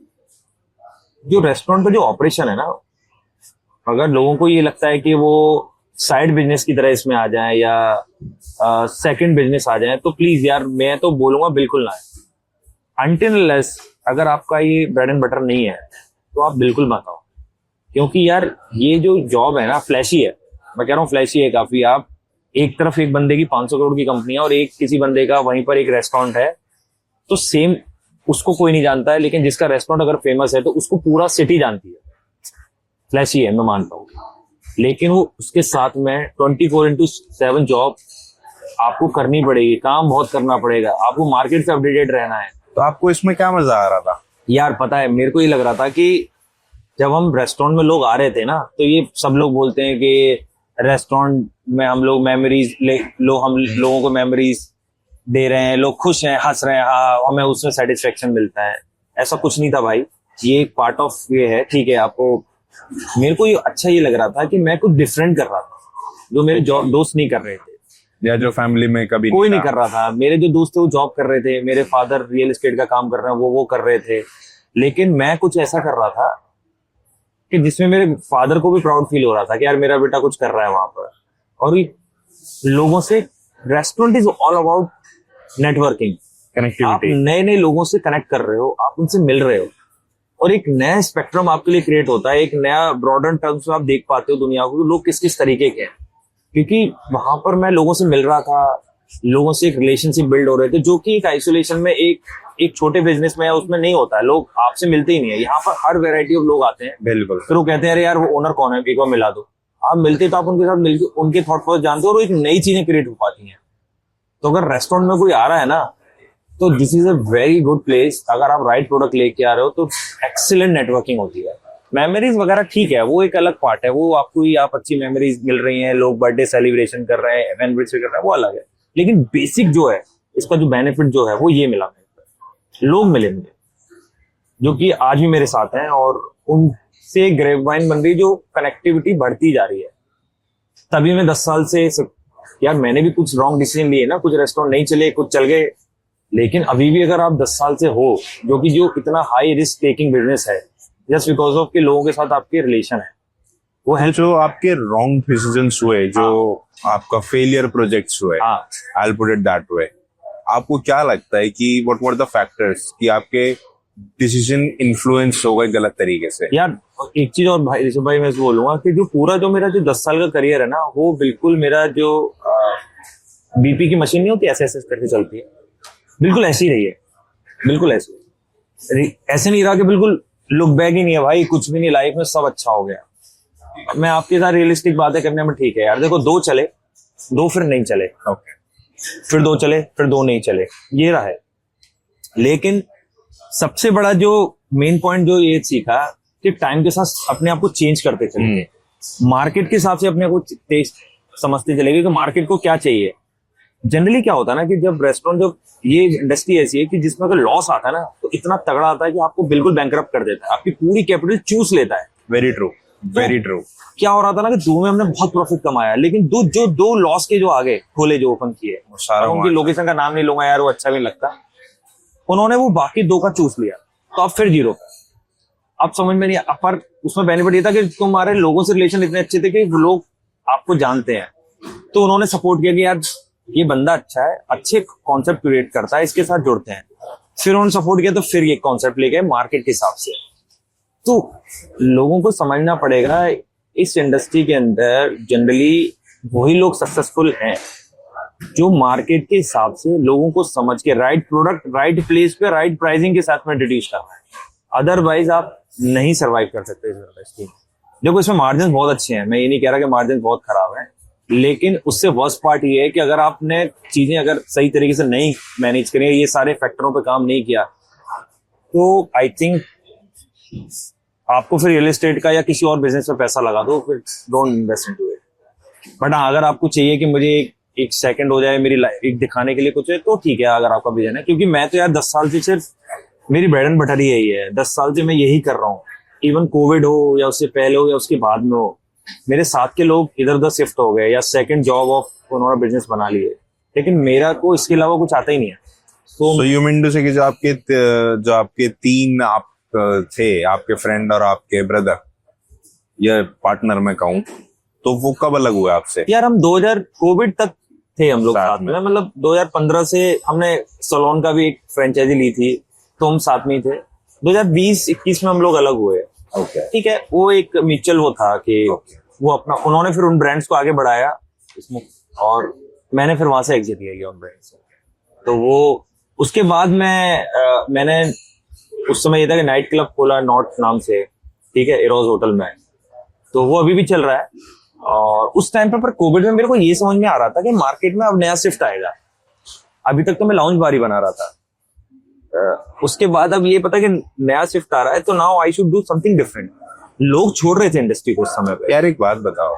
जो रेस्टोरेंट का जो ऑपरेशन है ना, अगर लोगों को ये लगता है कि वो साइड बिजनेस की तरह इसमें आ जाए या सेकंड बिजनेस आ जाए, तो प्लीज यार मैं तो बोलूंगा बिल्कुल ना है। अनटिल अनलेस अगर आपका ये ब्रेड एंड बटर नहीं है तो आप बिल्कुल मत आओ, क्योंकि यार ये जो जॉब है ना फ्लैशी है, मैं कह रहा हूँ फ्लैशी है काफी। आप एक तरफ एक बंदे की 500 करोड़ की कंपनी है और एक किसी बंदे का वहीं पर एक रेस्टोरेंट है, तो सेम उसको कोई नहीं जानता है, लेकिन जिसका रेस्टोरेंट अगर फेमस है तो उसको पूरा सिटी जानती है। फ्लैशी है, मैं मानता हूँ, लेकिन वो उसके साथ में 24/7 जॉब आपको करनी पड़ेगी, काम बहुत करना पड़ेगा, आपको मार्केट से अपडेटेड रहना है। तो आपको इसमें क्या मजा आ रहा था? यार पता है, मेरे को ये लग रहा था कि जब हम रेस्टोरेंट में लोग आ रहे थे ना, तो ये सब लोग बोलते हैं कि रेस्टोरेंट में हम लोग मेमोरीज हम लोगों को मेमोरीज दे रहे हैं, लोग खुश हैं, हंस रहे हैं, हाँ हमें उसमें सेटिस्फेक्शन मिलता है। ऐसा कुछ नहीं था भाई, ये एक पार्ट ऑफ ये है, ठीक है। आपको, मेरे को ये अच्छा ये लग रहा था कि मैं कुछ डिफरेंट कर रहा था, जो मेरे दोस्त नहीं कर रहे थे, या जो फैमिली में कभी कोई नहीं कर रहा था। मेरे जो दोस्त थे वो जॉब कर रहे थे, मेरे फादर रियल एस्टेट का काम कर रहे हैं, वो कर रहे थे, लेकिन मैं कुछ ऐसा कर रहा था कि जिसमें मेरे फादर को भी प्राउड फील हो रहा था कि यार मेरा बेटा कुछ कर रहा है वहां पर। और लोगों से, restaurant is all about networking, connectivity. आप नए नए लोगों से कनेक्ट कर रहे हो, आप उनसे मिल रहे हो, और एक नया स्पेक्ट्रम आपके लिए क्रिएट होता है, एक नया ब्रॉडर टर्म्स में आप देख पाते हो दुनिया को, लोग किस किस तरीके के हैं। क्योंकि वहां पर मैं लोगों से मिल रहा था, लोगों से एक रिलेशनशिप बिल्ड हो रहे थे, जो कि एक आइसोलेशन में एक छोटे बिजनेस में है उसमें नहीं होता है। लोग आपसे मिलते ही नहीं है। यहाँ पर हर वेराइटी ऑफ लोग आते हैं, बिल्कुल। फिर वो कहते हैं अरे यार वो ओनर कौन है, एक बार मिला दो। आप मिलते तो आप उनके साथ मिलकर उनके थॉट प्रोसेस जानते हो और एक नई चीजें क्रिएट हो पाती हैं। तो अगर रेस्टोरेंट में कोई आ रहा है ना, तो this is a very good place. अगर आप राइट प्रोडक्ट लेके आ रहे हो तो एक्सीलेंट नेटवर्किंग होती है। मेमोरीज वगैरह ठीक है, वो एक अलग पार्ट है, वो आपको ही आप अच्छी मेमोरीज मिल रही हैं, लोग बर्थडे सेलिब्रेशन कर रहे हैं, एनिवर्सरी कर रहे हैं, वो अलग है। लेकिन बेसिक जो है इसका जो बेनिफिट जो है वो ये मिला मेरे को। लोग मिले मुझे जो कि आज भी मेरे साथ हैं और उनसे ग्रेपवाइन बन रही, जो कनेक्टिविटी बढ़ती जा रही है। तभी मैं 10 साल से यार मैंने भी कुछ रॉन्ग डिसीजन लिए ना, कुछ रेस्टोरेंट नहीं चले, कुछ चल गए, लेकिन अभी भी अगर आप 10 साल से हो, जो कि जो इतना हाई रिस्क टेकिंग बिजनेस है, जस्ट बिकॉज ऑफ के लोगों के साथ आपके रिलेशन है, वो हेल्प। जो आपके रॉन्ग डिसीजंस हुए, जो आपका फेलियर प्रोजेक्ट्स हुए, I will put it that way, आपको क्या लगता है कि व्हाट वर द फैक्टर्स कि आपके डिसीजन इन्फ्लुएंस हो गए गलत तरीके से? यार एक चीज और भाई ऋषभ भाई मैं बोलूंगा कि जो पूरा जो मेरा जो 10 साल का करियर है ना, वो बिल्कुल मेरा जो बीपी की मशीन नहीं होती ऐसे करके चलती है, बिल्कुल ऐसी रही है। बिल्कुल ऐसे नहीं रहा कि बिल्कुल लुक बैक ही नहीं है भाई, कुछ भी नहीं, लाइफ में सब अच्छा हो गया। मैं आपके साथ रियलिस्टिक बातें करने में ठीक है यार। देखो 2 चले, 2 फिर नहीं चले, फिर 2 चले, फिर 2 नहीं चले, ये रहा है। लेकिन सबसे बड़ा जो मेन पॉइंट जो ये सीखा कि टाइम के साथ अपने आप को चेंज करते चले, मार्केट के हिसाब से अपने को समझते चलेंगे कि मार्केट को क्या चाहिए। जनरली क्या होता है ना कि जब रेस्टोरेंट, जब ये इंडस्ट्री ऐसी है कि जिसमें अगर लॉस आता है ना तो इतना तगड़ा आता है कि आपको बिल्कुल बैंकरप्ट कर देता है, आपकी पूरी कैपिटल चूस लेता है। Very true, very true. क्या हो रहा था ना कि 2 में हमने बहुत प्रॉफिट कमाया, लेकिन जो 2 लॉस के जो आगे खोले, जो ओपन किए, उनकी लोकेशन का नाम नहीं लूंगा यार, वो अच्छा भी लगता, उन्होंने वो बाकी 2 का चूस लिया, तो अब फिर 0। अब समझ में नहीं, पर उसमें बेनिफिट ये था कि तुम्हारे लोगों से रिलेशन इतने अच्छे थे कि वो लोग आपको जानते हैं, तो उन्होंने सपोर्ट किया कि यार ये बंदा अच्छा है, अच्छे कॉन्सेप्ट क्रिएट करता है, इसके साथ जुड़ते हैं। फिर उन्होंने सपोर्ट किया, तो फिर ये कॉन्सेप्ट ले गए मार्केट के हिसाब से। तो लोगों को समझना पड़ेगा इस इंडस्ट्री के अंदर जनरली वही लोग सक्सेसफुल हैं जो मार्केट के हिसाब से लोगों को समझ के राइट प्रोडक्ट राइट प्लेस पे राइट प्राइसिंग के साथ में इंट्रोड्यूस कर रहा है। अदरवाइज आप नहीं सर्वाइव कर सकते इस इंडस्ट्री में। देखो इसमें मार्जिन बहुत अच्छे हैं, मैं ये नहीं कह रहा कि मार्जिन बहुत खराब है, लेकिन उससे वर्स्ट पार्ट ये है कि अगर आपने चीजें अगर सही तरीके से नहीं मैनेज करी, ये सारे फैक्टरों पे काम नहीं किया, तो आई थिंक आपको फिर रियल एस्टेट का या किसी और बिजनेस में पैसा लगा दो, फिर don't invest into it. But हाँ, अगर आपको चाहिए कि मुझे एक सेकंड हो जाए मेरी लाइफ, एक दिखाने के लिए कुछ है, तो ठीक है अगर आपका विजन है। क्योंकि मैं तो यार 10 साल से सिर्फ मेरी ब्रेड एंड बटर यही है, 10 साल से मैं यही कर रहा हूँ। इवन कोविड हो या उससे पहले हो या उसके बाद में हो, मेरे साथ के लोग इधर उधर शिफ्ट हो गए या सेकंड जॉब ऑफ उन्होंने बिजनेस बना लिए, लेकिन मेरा को इसके अलावा कुछ आता ही नहीं है। तो यू मीन टू से कि जो आपके 3 आप थे, आपके फ्रेंड और आपके ब्रदर या पार्टनर में कहूँ, तो वो कब अलग हुए आपसे? यार हम 2000 कोविड तक थे हम लोग साथ में, मतलब 2015 से हमने सलोन का भी एक फ्रेंचाइजी ली थी, तो हम साथ में ही थे। 2020-21 में हम लोग अलग हुए। ठीक है, वो एक म्यूचुअल वो था कि वो अपना, उन्होंने फिर उन ब्रांड्स को आगे बढ़ाया इसमें, और मैंने फिर वहां से एग्जिट ले लिया उन ब्रांड से। तो वो उसके बाद मैंने उस समय ये था कि नाइट क्लब खोला नॉर्थ नाम से, ठीक है, एरोज होटल में, तो वो अभी भी चल रहा है। और उस टाइम पर कोविड में मेरे को ये समझ में आ रहा था कि मार्केट में अब नया शिफ्ट आएगा। अभी तक तो मैं लाउंज बार ही बना रहा था, उसके बाद अब ये पता कि नया शिफ्ट आ रहा है, तो now I should do something different. लोग छोड़ रहे थे इंडस्ट्री को उस समय पे। यार एक बात बताओ,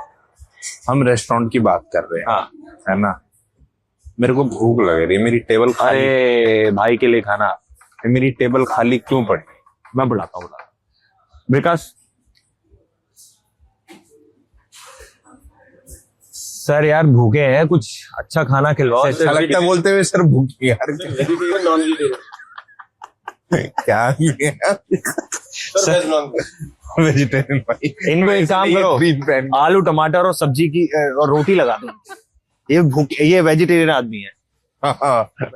हम रेस्टोरेंट की बात कर रहे हैं, हाँ है ना, मेरे को भूख लग रही है, मेरी टेबल खाली। अरे भाई के लिए खाना, मेरी टेबल खाली क्यों पड़ी? मैं बुलाता हूँ विकास। सर यार भूखे हैं, कुछ अच्छा खाना खिलवाओ। अच्छा लगता है बोलते हुए सर भूखे यार। क्या वेजिटेरियन भाई, इनको एक काम करो, आलू टमाटर और सब्जी की और रोटी लगा दो। ये वेजिटेरियन आदमी है।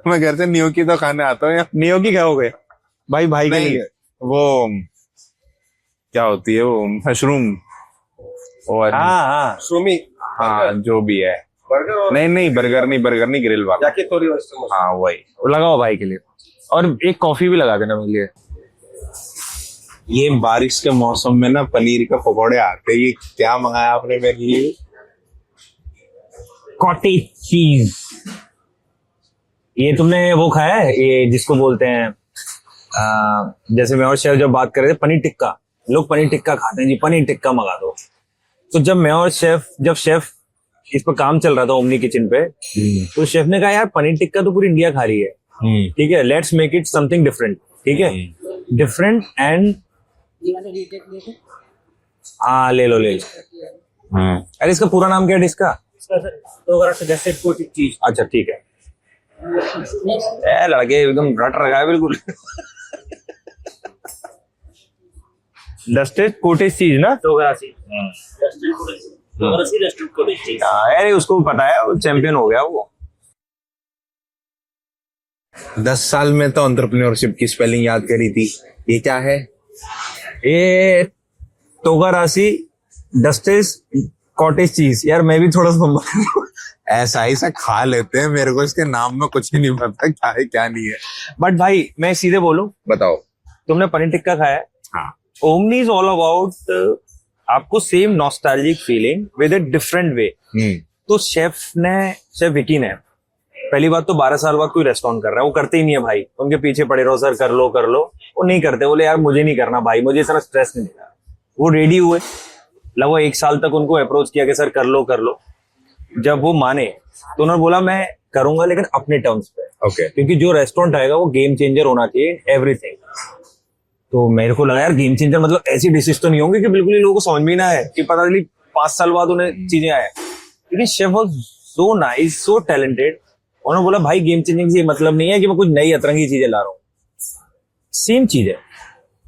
मैं घर से न्योकी तो खाने आता हूँ। न्योकी खाओगे भाई के लिए? वो क्या होती है वो मशरूम, हाँ हाँ जो भी है बर्गर नहीं नहीं, बर्गर नहीं, ग्रिल वाला। याकितोरी वेस्टर्न मसाला। हाँ वही। लगाओ भाई के लिए, और एक कॉफी भी लगा देना मेरे लिए। ये बारिश के मौसम में ना पनीर के पकौड़े आते हैं। ये क्या मंगाया आपने मेरे लिए? Cottage cheese. ये तुमने वो खाया है, ये जिसको बोलते हैं जैसे मैं और शेफ जब बात कर रहे थे, पनीर टिक्का। लोग पनीर टिक्का खाते हैं जी, पनीर टिक्का मंगा दो। तो जब मैं और जब शेफ इस पर काम चल रहा था ओमनी किचन पे, तो शेफ ने कहा यार पनीर टिक्का तो पूरी इंडिया खा रही है, ठीक है, let's make it something different. ठीक है, डिफरेंट एंड हाँ ले लो। अरे इसका पूरा नाम क्या है डिश का? अच्छा ठीक है। लड़के एकदम रट रखा है बिल्कुल। डस्टेड कोटेज चीज ना, अरे उसको पता है, वो चैंपियन हो गया वो। 10 साल में तो एंटरप्रेन्योरशिप की स्पेलिंग याद करी थी। ये क्या है? ये तोगारासी डस्टेज कॉटेज चीज। यार मैं भी थोड़ा सा ऐसा ही सा खा लेते हैं, मेरे को इसके नाम में कुछ ही नहीं पता क्या है क्या नहीं है। बट भाई मैं सीधे बोलूं, बताओ। तुमने पनीर टिक्का खाया है? हाँ। ओमनी इज ऑल अबाउट आपको same nostalgic feeling with a different way. तो शेफ विकी ने पहली बात तो 12 साल बाद कोई रेस्टोरेंट कर रहा है, वो करते ही नहीं है भाई। उनके पीछे पड़े रहो सर कर लो, वो नहीं करते। बोले यार मुझे नहीं करना भाई, मुझे इतना स्ट्रेस नहीं देना। वो रेडी हुए, लगभग 1 साल तक उनको अप्रोच किया कि सर कर लो। जब वो माने तो उन्होंने बोला मैं करूंगा लेकिन अपने टर्म्स पे। ओके। क्योंकि जो रेस्टोरेंट आएगा वो गेम चेंजर होना चाहिए एवरीथिंग। तो मेरे को लगा यार गेम चेंजर मतलब ऐसी डिशेज तो नहीं होंगी कि बिल्कुल ही लोगों को समझ में ना है, कि पता चली 5 साल बाद उन्हें चीजें आए। लेकिन chef was so nice, so talented. उन्होंने बोला भाई गेम चेंजिंग से मतलब नहीं है कि मैं कुछ नई अतरंगी चीजें ला रहा हूँ, सेम चीज है,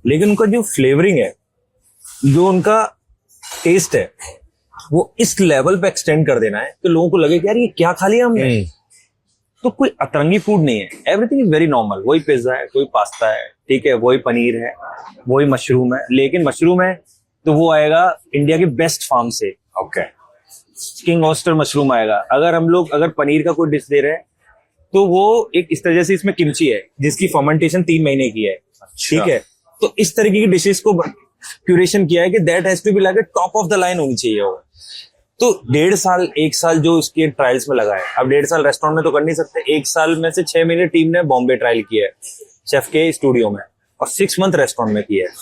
लेकिन उनका जो फ्लेवरिंग है, जो उनका टेस्ट है, वो इस लेवल पे एक्सटेंड कर देना है कि लोगों को लगे कि यार ये क्या खा लिया हमने। तो कोई अतरंगी फूड नहीं है, एवरीथिंग इज वेरी नॉर्मल। वही पिज्जा है, कोई पास्ता है, ठीक है, वही पनीर है, वही मशरूम है। लेकिन मशरूम है तो वो आएगा इंडिया के बेस्ट फार्म से। ओके। किंग ऑयस्टर मशरूम आएगा। अगर पनीर का कोई डिश दे रहे हैं तो वो एक इस तरह से, इसमें किमची है जिसकी फर्मेंटेशन 3 महीने की है। ठीक है, तो इस तरीके की डिशेस को क्यूरेशन किया है कि that has to be like top of the line होनी चाहिए वो। तो 1.5 साल 1 साल जो इसके ट्रायल्स में लगा है। अब 1.5 साल रेस्टोरेंट में तो कर नहीं सकते, 1 साल में से 6 महीने टीम ने बॉम्बे ट्रायल किया है शेफ के स्टूडियो में, और 6 मंथ रेस्टोरेंट में किया है।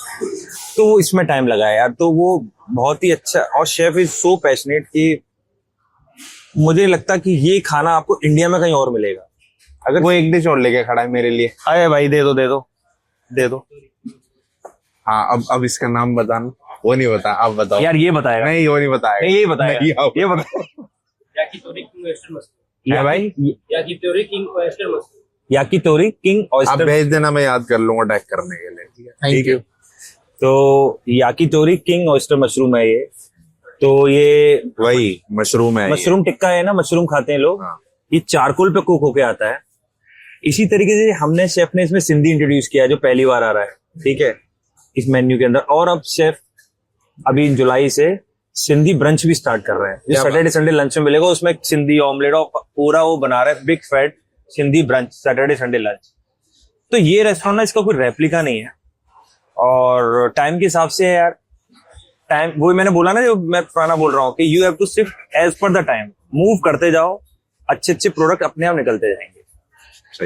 तो वो इसमें टाइम लगा है यार। तो वो बहुत ही अच्छा, और शेफ इज सो पैशनेट कि मुझे लगता कि ये खाना आपको इंडिया में कहीं और मिलेगा। अगर वो एक डिश और लेके खड़ा है मेरे लिए। अरे भाई दे दो। हाँ अब इसका नाम बताना। वो नहीं बता, आप बताओ यार ये बताएगा। नहीं, वो नहीं बताएगा। नहीं, ये बताएगा। नहीं, ये बताएगा। या भाई याकीतोरी किंग आप ऑयस्टर। भेज देना, मैं याद कर लूंगा टैग करने के लिए। Thank you. तो याकीतोरी किंग ऑयस्टर मशरूम है ये। तो ये वही मशरूम है। मशरूम टिक्का है ना, मशरूम खाते हैं लोग। हाँ। ये चारकोल पे कुक होके आता है। इसी तरीके से हमने शेफ ने इसमें सिंधी इंट्रोड्यूस किया है, जो पहली बार आ रहा है, ठीक है, इस मेन्यू के अंदर। और अब शेफ अभी जुलाई से सिंधी ब्रंच भी स्टार्ट कर रहे हैं, जो सैटरडे संडे लंच में मिलेगा। उसमें सिंधी ऑमलेट और पूरा वो बना रहे हैं, big fat Sindhi brunch, Saturday Sunday lunch. तो ये रेस्टोरेंट ना, इसका कोई रेप्लिका नहीं है। और टाइम के हिसाब से है यार, टाइम वो मैंने बोला ना, जो मैं पुराना बोल रहा हूँ कि you have to shift as per the time, move करते जाओ, अच्छे प्रोडक्ट अपने आप निकलते जाएंगे।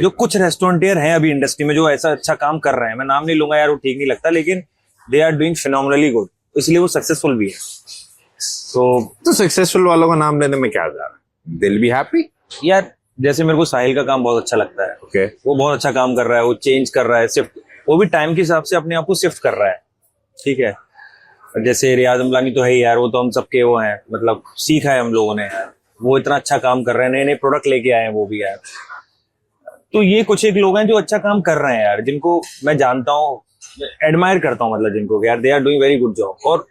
जो कुछ रेस्टोरेंटियर हैं अभी इंडस्ट्री में जो ऐसा अच्छा काम कर रहे हैं, मैं नाम नहीं लूंगा यार, वो ठीक नहीं लगता, लेकिन they are doing phenomenally good, इसलिए वो सक्सेसफुल भी है। तो सक्सेसफुल वालों का नाम लेने में क्या जा रहा है? दिल भी हैप्पी यार। जैसे मेरे को साहिल का काम बहुत अच्छा लगता है। ओके। वो बहुत अच्छा काम कर रहा है, वो चेंज कर रहा है, शिफ्ट, वो भी टाइम के हिसाब से अपने आप को शिफ्ट कर रहा है। ठीक है, जैसे रियाज अमलानी तो है ही यार, वो तो हम सबके वो हैं, मतलब सीखा है हम लोगों ने यार। वो इतना अच्छा काम कर रहे हैं, नए नए प्रोडक्ट लेके आए हैं वो भी यार। तो ये कुछ एक लोग हैं जो अच्छा काम कर रहे हैं यार, जिनको मैं जानता हूँ, एडमायर करता हूँ, मतलब जिनको यार they are doing very good job. और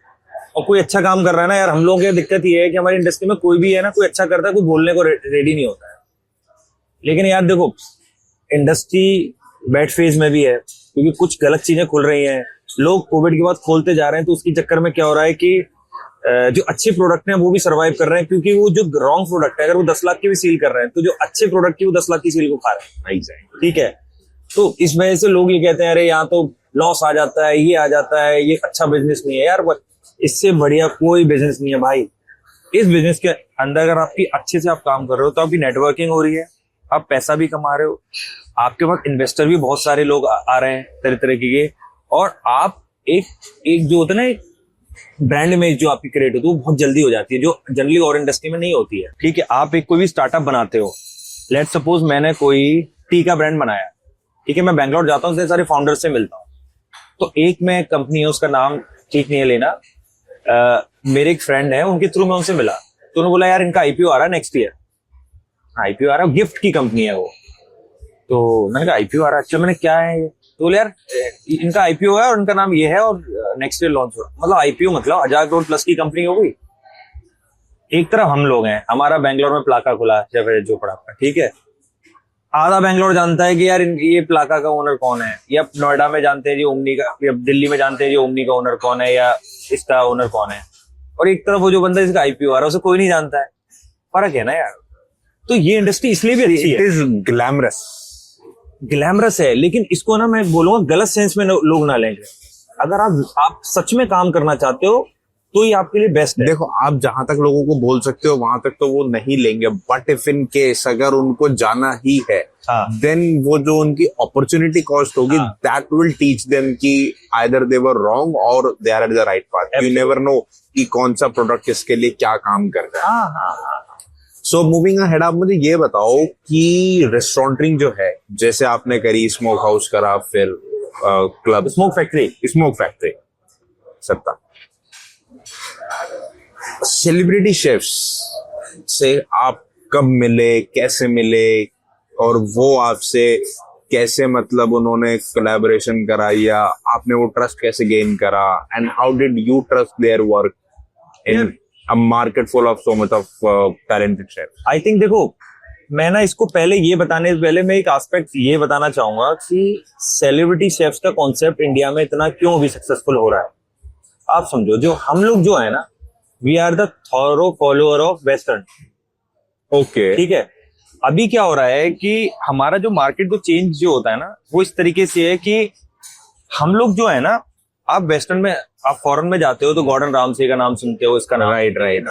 कोई अच्छा काम कर रहा है ना यार, हम लोगों की दिक्कत ये है कि हमारी इंडस्ट्री में कोई भी है ना, कोई अच्छा करता है, कोई बोलने को रेडी नहीं होता है। लेकिन यार देखो, इंडस्ट्री बैड फेज में भी है, क्योंकि कुछ गलत चीजें खुल रही हैं, लोग कोविड के बाद खोलते जा रहे हैं। तो उसके चक्कर में क्या हो रहा है कि जो अच्छे प्रोडक्ट हैं वो भी सरवाइव कर रहे हैं, क्योंकि वो जो रॉन्ग प्रोडक्ट है अगर वो 10 लाख की भी सेल कर रहे हैं तो जो अच्छे प्रोडक्ट की वो 10 लाख की सेल को खा रहे हैं। ठीक है, तो इस वजह से लोग ये कहते हैं अरे यहाँ तो लॉस आ जाता है, ये आ जाता है, ये अच्छा बिजनेस नहीं है। यार इससे बढ़िया कोई बिजनेस नहीं है भाई। इस बिजनेस के अंदर अगर आपकी अच्छे से आप काम कर रहे हो तो आपकी नेटवर्किंग हो रही है, आप पैसा भी कमा रहे हो, आपके पास इन्वेस्टर भी बहुत सारे लोग आ रहे हैं तरह तरह के, और आप एक जो होता है ना ब्रांड इमेज जो आपकी क्रिएट होती है वो बहुत जल्दी हो जाती है, जो जनरली और इंडस्ट्री में नहीं होती है। ठीक है, आप एक कोई भी स्टार्टअप बनाते हो, लेट सपोज मैंने कोई टी का ब्रांड बनाया, ठीक है, मैं बैंगलोर जाता हूँ, सारे फाउंडर से मिलता हूँ, तो एक में कंपनी है, उसका नाम ठीक नहीं है लेना, मेरे एक फ्रेंड है उनके थ्रू मैं उनसे मिला, तो उन्होंने बोला यार इनका आईपीओ आ रहा है नेक्स्ट ईयर, आईपीओ आ रहा है, गिफ्ट की कंपनी है वो। तो मैंने कहा आईपीओ आ रहा है, अच्छा मैंने क्या है ये, तो बोले यार इनका आईपीओ है और इनका नाम ये है और नेक्स्ट ईयर लॉन्च हो रहा। मतलब आईपीओ मतलब 1000 करोड़ प्लस की कंपनी हो गई। एक तरफ हम लोग हैं, हमारा बैंगलोर में प्लाका खुला जो पड़ा, ठीक है, आधा बैंगलोर जानता है कि यार ये प्लाका का ओनर कौन है, या नोएडा में जानते हैं जी ओमनी का, या दिल्ली में जानते हैं जी ओमनी का ओनर कौन है, या इसका ओनर कौन है, और एक तरफ वो जो बंदा इसका आईपीओ आ रहा है उसे कोई नहीं जानता है। फर्क है ना यार। तो ये इंडस्ट्री इसलिए भी अच्छी है, इट इज ग्लैमरस है, लेकिन इसको ना मैं बोलूंगा गलत सेंस में लोग ना लेंगे। अगर आप सच में काम करना चाहते हो तो ये आपके लिए बेस्ट है। देखो, आप जहां तक लोगों को बोल सकते हो वहां तक तो वो नहीं लेंगे, बट इफ इन केस अगर उनको जाना ही है, देन वो जो उनकी अपॉर्चुनिटी कॉस्ट होगी, दैट विल टीच देम कि आइदर दे वर रॉन्ग और they are at the right path. You never know कि कौन सा प्रोडक्ट किसके लिए क्या काम कर रहा है। सो मूविंग अहेड, आप मुझे ये बताओ कि रेस्टोरेंटिंग जो है, जैसे आपने करी, स्मोक हाउस करा, फिर क्लब, स्मोक फैक्ट्री सत्ता, सेलिब्रिटी शेफ्स से आप कब मिले, कैसे मिले, और वो आपसे कैसे, मतलब उन्होंने कोलैबोरेशन करा या आपने वो ट्रस्ट कैसे गेन करा, and how did you trust their work in a market full of so much of talented chefs? I think देखो, मैं ना इसको पहले ये बताने से पहले मैं एक एस्पेक्ट ये बताना चाहूंगा कि सेलिब्रिटी शेफ्स का कॉन्सेप्ट इंडिया में इतना क्यों भी सक्सेसफुल हो रहा है। आप समझो, जो हम लोग जो है ना, we are the thorough follower of western. Okay, ठीक है, अभी क्या हो रहा है कि हमारा जो मार्केट को चेंज जो होता है ना, वो इस तरीके से है कि हम लोग जो है ना, आप वेस्टर्न में, आप फॉरेन में जाते हो तो गॉर्डन रामसे का नाम सुनते हो, इसका नाम, राइट।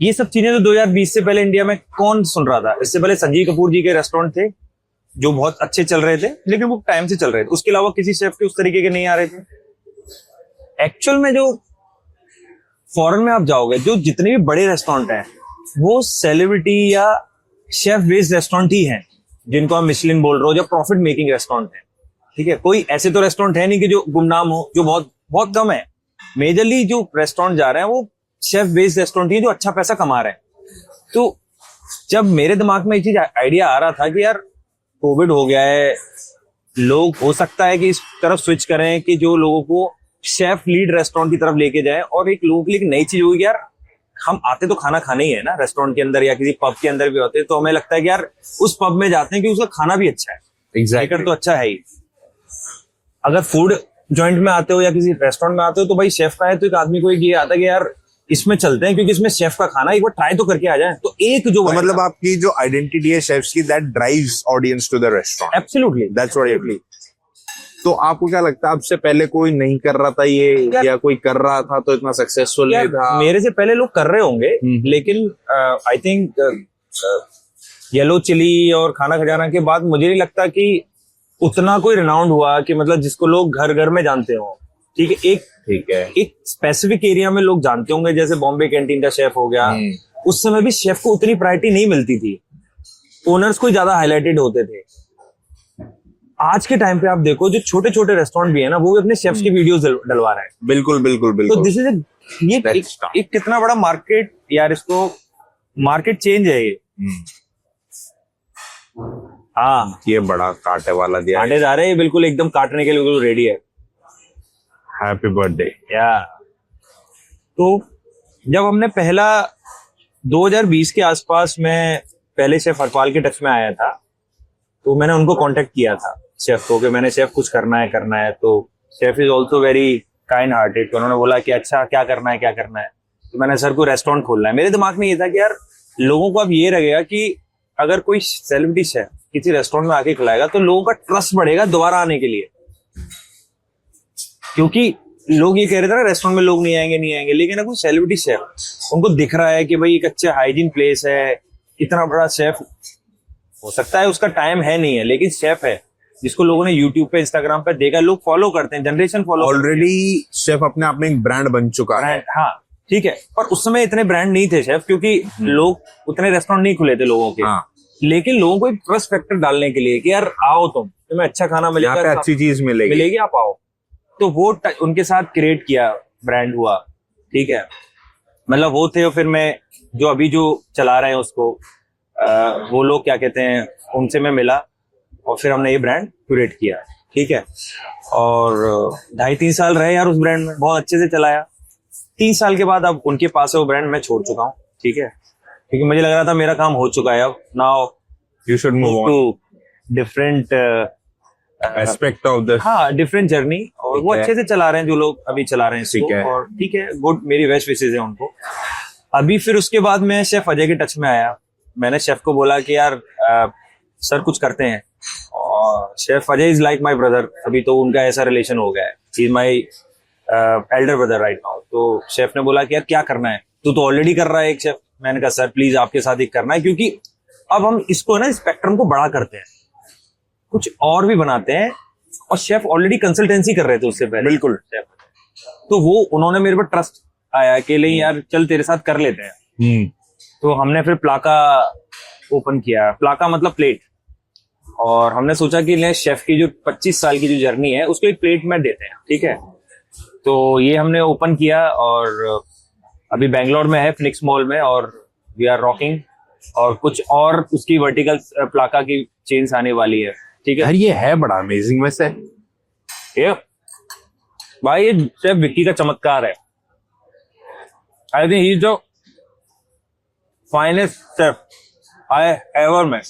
ये सब चीजें तो 2020 से पहले इंडिया में कौन सुन रहा था? इससे पहले संजीव कपूर जी के रेस्टोरेंट थे जो बहुत अच्छे चल रहे थे, लेकिन वो टाइम से चल रहे थे, उसके अलावा किसी शेफ के उस तरीके के नहीं आ रहे थे। एक्चुअल में जो फॉरेन में आप जाओगे, जो जितने भी बड़े रेस्टोरेंट हैं वो सेलिब्रिटी या शेफ बेस्ड रेस्टोरेंट ही हैं, जिनको आप मिशलिन बोल रहे हो, जो प्रॉफिट मेकिंग रेस्टोरेंट है। ठीक है, कोई ऐसे तो रेस्टोरेंट है नहीं कि जो गुमनाम हो, जो बहुत बहुत कम है। मेजरली जो रेस्टोरेंट जा रहे हैं वो शेफ बेस्ड रेस्टोरेंट ही जो अच्छा पैसा कमा रहे हैं। तो जब मेरे दिमाग में ये चीज आइडिया आ रहा था कि यार कोविड हो गया है, लोग हो सकता है कि इस तरफ स्विच करें कि जो लोगों को शेफ लीड रेस्टोरेंट की तरफ लेके जाए, और एक लोगों के लिए एक नई चीज होगी। यार हम आते तो खाना खाने ही है ना, रेस्टोरेंट के अंदर या किसी पब के अंदर भी होते हैं, तो हमें लगता है कि यार उस पब में जाते हैं कि उसका खाना भी अच्छा है, एग्जैक्टली, तो अच्छा है ही। अगर फूड जॉइंट में आते हो या किसी रेस्टोरेंट में आते हो तो भाई शेफ का है, तो एक आदमी को ये आता है कि यार इसमें चलते हैं क्योंकि इसमें शेफ का खाना एक बार ट्राई तो करके आ जाए। तो एक जो तो मतलब आपकी जो आइडेंटिटी है शेफ्स की, that drives audience to the restaurant. Absolutely, that's what it is. तो आपको क्या लगता है, आपसे पहले कोई नहीं कर रहा था ये, या कोई कर रहा था तो इतना सक्सेसफुल नहीं था? मेरे से पहले लोग कर रहे होंगे, लेकिन आई थिंक येलो चिली और खाना खजाना के बाद मुझे नहीं लगता कि उतना कोई रिनाउंड हुआ कि मतलब जिसको लोग घर घर में जानते हो। ठीक है, एक स्पेसिफिक एरिया में लोग जानते होंगे, जैसे बॉम्बे कैंटीन का शेफ हो गया। उस समय भी शेफ को उतनी प्रायोरिटी नहीं मिलती थी, ओनर्स को ज्यादा हाईलाइटेड होते थे। आज के टाइम पे आप देखो, जो छोटे छोटे रेस्टोरेंट भी है ना, वो भी अपने शेफ्स की वीडियोस डलवा रहे हैं। बिल्कुल बिल्कुल बिल्कुल। तो दिस इज एक कितना बड़ा मार्केट यार, इसको मार्केट चेंज है ये। हाँ, ये बड़ा कांटे वाला दिया, कांटे जा रहे हैं, बिल्कुल एकदम काटने के लिए बिल्कुल रेडी है। Happy birthday. या तो जब हमने पहला 2020 के आसपास में पहले शेफ हरपाल के टच में आया था, तो मैंने उनको कांटेक्ट किया था शेफ को कि मैंने शेफ कुछ करना है। तो chef is also very kind hearted, तो उन्होंने बोला कि अच्छा क्या करना है क्या करना है। तो मैंने सर को रेस्टोरेंट खोलना है। मेरे दिमाग में ये था कि यार लोगों को अब ये लगेगा कि अगर कोई सेलिब्रिटी शेफ किसी रेस्टोरेंट में आके खिलाएगा तो लोगों का ट्रस्ट बढ़ेगा दोबारा आने के लिए, क्योंकि लोग ये कह रहे थे ना रेस्टोरेंट में लोग नहीं आएंगे, लेकिन अगर कोई सेलिब्रिटी शेफ उनको दिख रहा है कि भाई एक अच्छे हाइजीन प्लेस है, इतना बड़ा शेफ, हो सकता है उसका टाइम है नहीं है लेकिन शेफ है जिसको लोगों ने यूट्यूब पे इंस्टाग्राम पे देखा, लोग फॉलो करते हैं, जनरेशन फॉलो। ऑलरेडी शेफ अपने आप में एक ब्रांड बन चुका है। हाँ ठीक है, पर उस समय इतने ब्रांड नहीं थे शेफ, क्योंकि लोग उतने रेस्टोरेंट नहीं खुले थे लोगों के। हाँ। लेकिन लोगों को एक ट्रस्ट फैक्टर डालने के लिए कि यार आओ तुम्हें अच्छा खाना यहाँ पे मिलेगा, अच्छी चीज मिलेगी, आप आओ। तो वो उनके साथ क्रिएट किया, ब्रांड हुआ, ठीक है। मतलब वो थे, और फिर मैं जो अभी जो चला रहे हैं उसको वो लोग क्या कहते हैं, उनसे मैं मिला और फिर हमने ये ब्रांड क्रिएट किया, ठीक है। और 2.5-3 साल रहे यार उस ब्रांड में, बहुत अच्छे से चलाया। 3 साल के बाद अब उनके पास है वो ब्रांड, मैं छोड़ चुका हूँ, ठीक है, क्योंकि मुझे लग रहा था मेरा काम हो चुका है। अब now you should move on to different aspect of the, हाँ, डिफरेंट जर्नी। और वो अच्छे से चला रहे हैं जो लोग अभी चला रहे हैं इसको, ठीक है। और ठीक है, गुड, मेरी बेस्ट विशेष है उनको। अभी फिर उसके बाद मैं शेफ अजय के टच में आया। मैंने शेफ को बोला कि यार सर कुछ करते हैं, और chef Ajay is like my brother. अभी तो उनका ऐसा रिलेशन हो गया है, he is my Elder brother right now. तो शेफ ने बोला कि यार क्या करना है, तू तो ऑलरेडी कर रहा है एक शेफ। मैंने कहा सर प्लीज आपके साथ एक करना है, क्योंकि अब हम इसको ना स्पेक्ट्रम को बड़ा करते हैं, कुछ और भी बनाते हैं। और शेफ ऑलरेडी कंसल्टेंसी कर रहे थे उससे पहले, बिल्कुल शेफ, तो वो उन्होंने मेरे पर ट्रस्ट आया कि नहीं यार चल तेरे साथ कर लेते हैं। तो हमने फिर प्लाका ओपन किया, प्लाका मतलब प्लेट। और हमने सोचा कि नहीं, शेफ की जो 25 साल की जो जर्नी है उसको एक प्लेट में देते हैं, ठीक है। तो ये हमने ओपन किया, और अभी बैंगलोर में है, फिनिक्स मॉल में, और वी आर रॉकिंग। और कुछ और उसकी वर्टिकल प्लाका की चेन्स आने वाली है, ठीक है। यार ये है बड़ा अमेजिंग वैसे। ये भाई ये शेफ विक्की का चमत्कार है। I think he is the finest chef I ever met.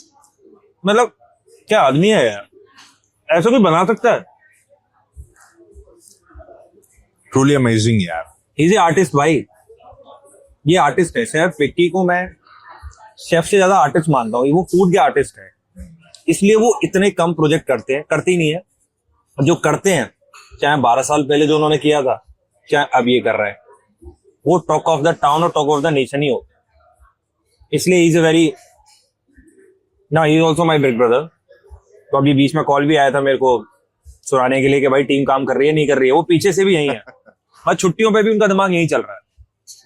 मतलब क्या आदमी है यार, ऐसा कोई बना सकता है? ट्रूली अमेजिंग यार। ही इज ए आर्टिस्ट भाई, ये आर्टिस्ट है। शेफ विक्की को मैं शेफ से ज्यादा आर्टिस्ट मानता हूँ। वो फूड के आर्टिस्ट है, इसलिए वो इतने कम प्रोजेक्ट करते ही नहीं है। जो करते हैं, चाहे 12 साल पहले जो उन्होंने किया था, चाहे अब ये कर रहा है, वो टॉक ऑफ द टाउन और टॉक ऑफ द नेशन ही हो। इसलिए इज अ वेरी, ना he is also my big brother. तो अभी बीच में कॉल भी आया था मेरे को सुनाने के लिए कि भाई टीम काम कर रही है नहीं कर रही है। वो पीछे से भी यही है, बस छुट्टियों पे भी उनका दिमाग यही चल रहा है।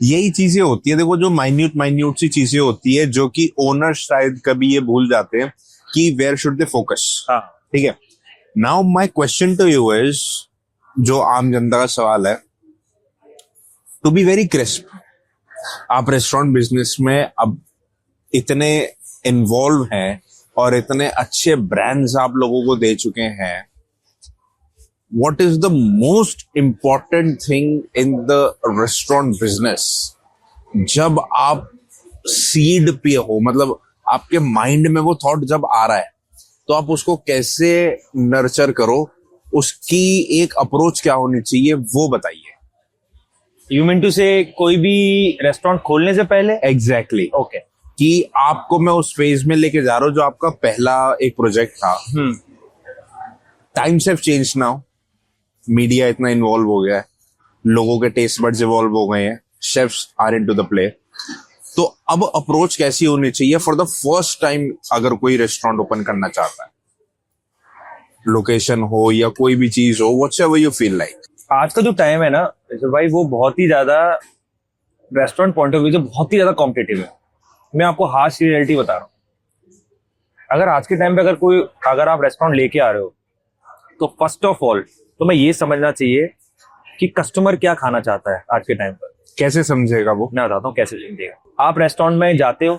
यही चीजें होती है, देखो जो माइन्यूट सी चीजें होती है जो कि ओनर शायद कभी ये भूल जाते हैं कि वेयर शुड दे फोकस। हाँ ठीक है। Now my question to you is, जो आम जनता का सवाल है, टू बी वेरी क्रिस्प, आप रेस्टोरेंट बिजनेस में अब इतने इन्वॉल्व हैं और इतने अच्छे ब्रांड्स आप लोगों को दे चुके हैं, what is the most important thing in the restaurant business? जब आप सीड पे हो, मतलब आपके माइंड में वो थॉट जब आ रहा है, तो आप उसको कैसे नर्चर करो, उसकी एक अप्रोच क्या होनी चाहिए वो बताइए। यू मीन टू से कोई भी रेस्टोरेंट खोलने से पहले? Exactly okay. कि आपको मैं उस फेज में लेके जा रहा हूँ जो आपका पहला एक प्रोजेक्ट था। Times have changed now, media इतना इन्वॉल्व हो गया है, लोगों के टेस्ट बड्स इवॉल्व हो गए हैं, chefs are into the play. तो अब अप्रोच कैसी होनी चाहिए फॉर द फर्स्ट टाइम अगर कोई रेस्टोरेंट ओपन करना चाहता है, लोकेशन हो या कोई भी चीज हो, व्हाटएवर यू फील लाइक। आज का जो टाइम है ना भाई, वो बहुत ही ज्यादा रेस्टोरेंट पॉइंट ऑफ व्यू से बहुत ही ज्यादा कॉम्पिटिटिव है। मैं आपको हार्श रियलिटी बता रहा हूँ। अगर आज के टाइम पे अगर आप रेस्टोरेंट लेके आ रहे हो, तो फर्स्ट ऑफ ऑल तो मैं ये समझना चाहिए कि कस्टमर क्या खाना चाहता है आज के टाइम पर। कैसे समझेगा वो, मैं बताता हूँ कैसे समझेगा। आप रेस्टोरेंट में जाते हो,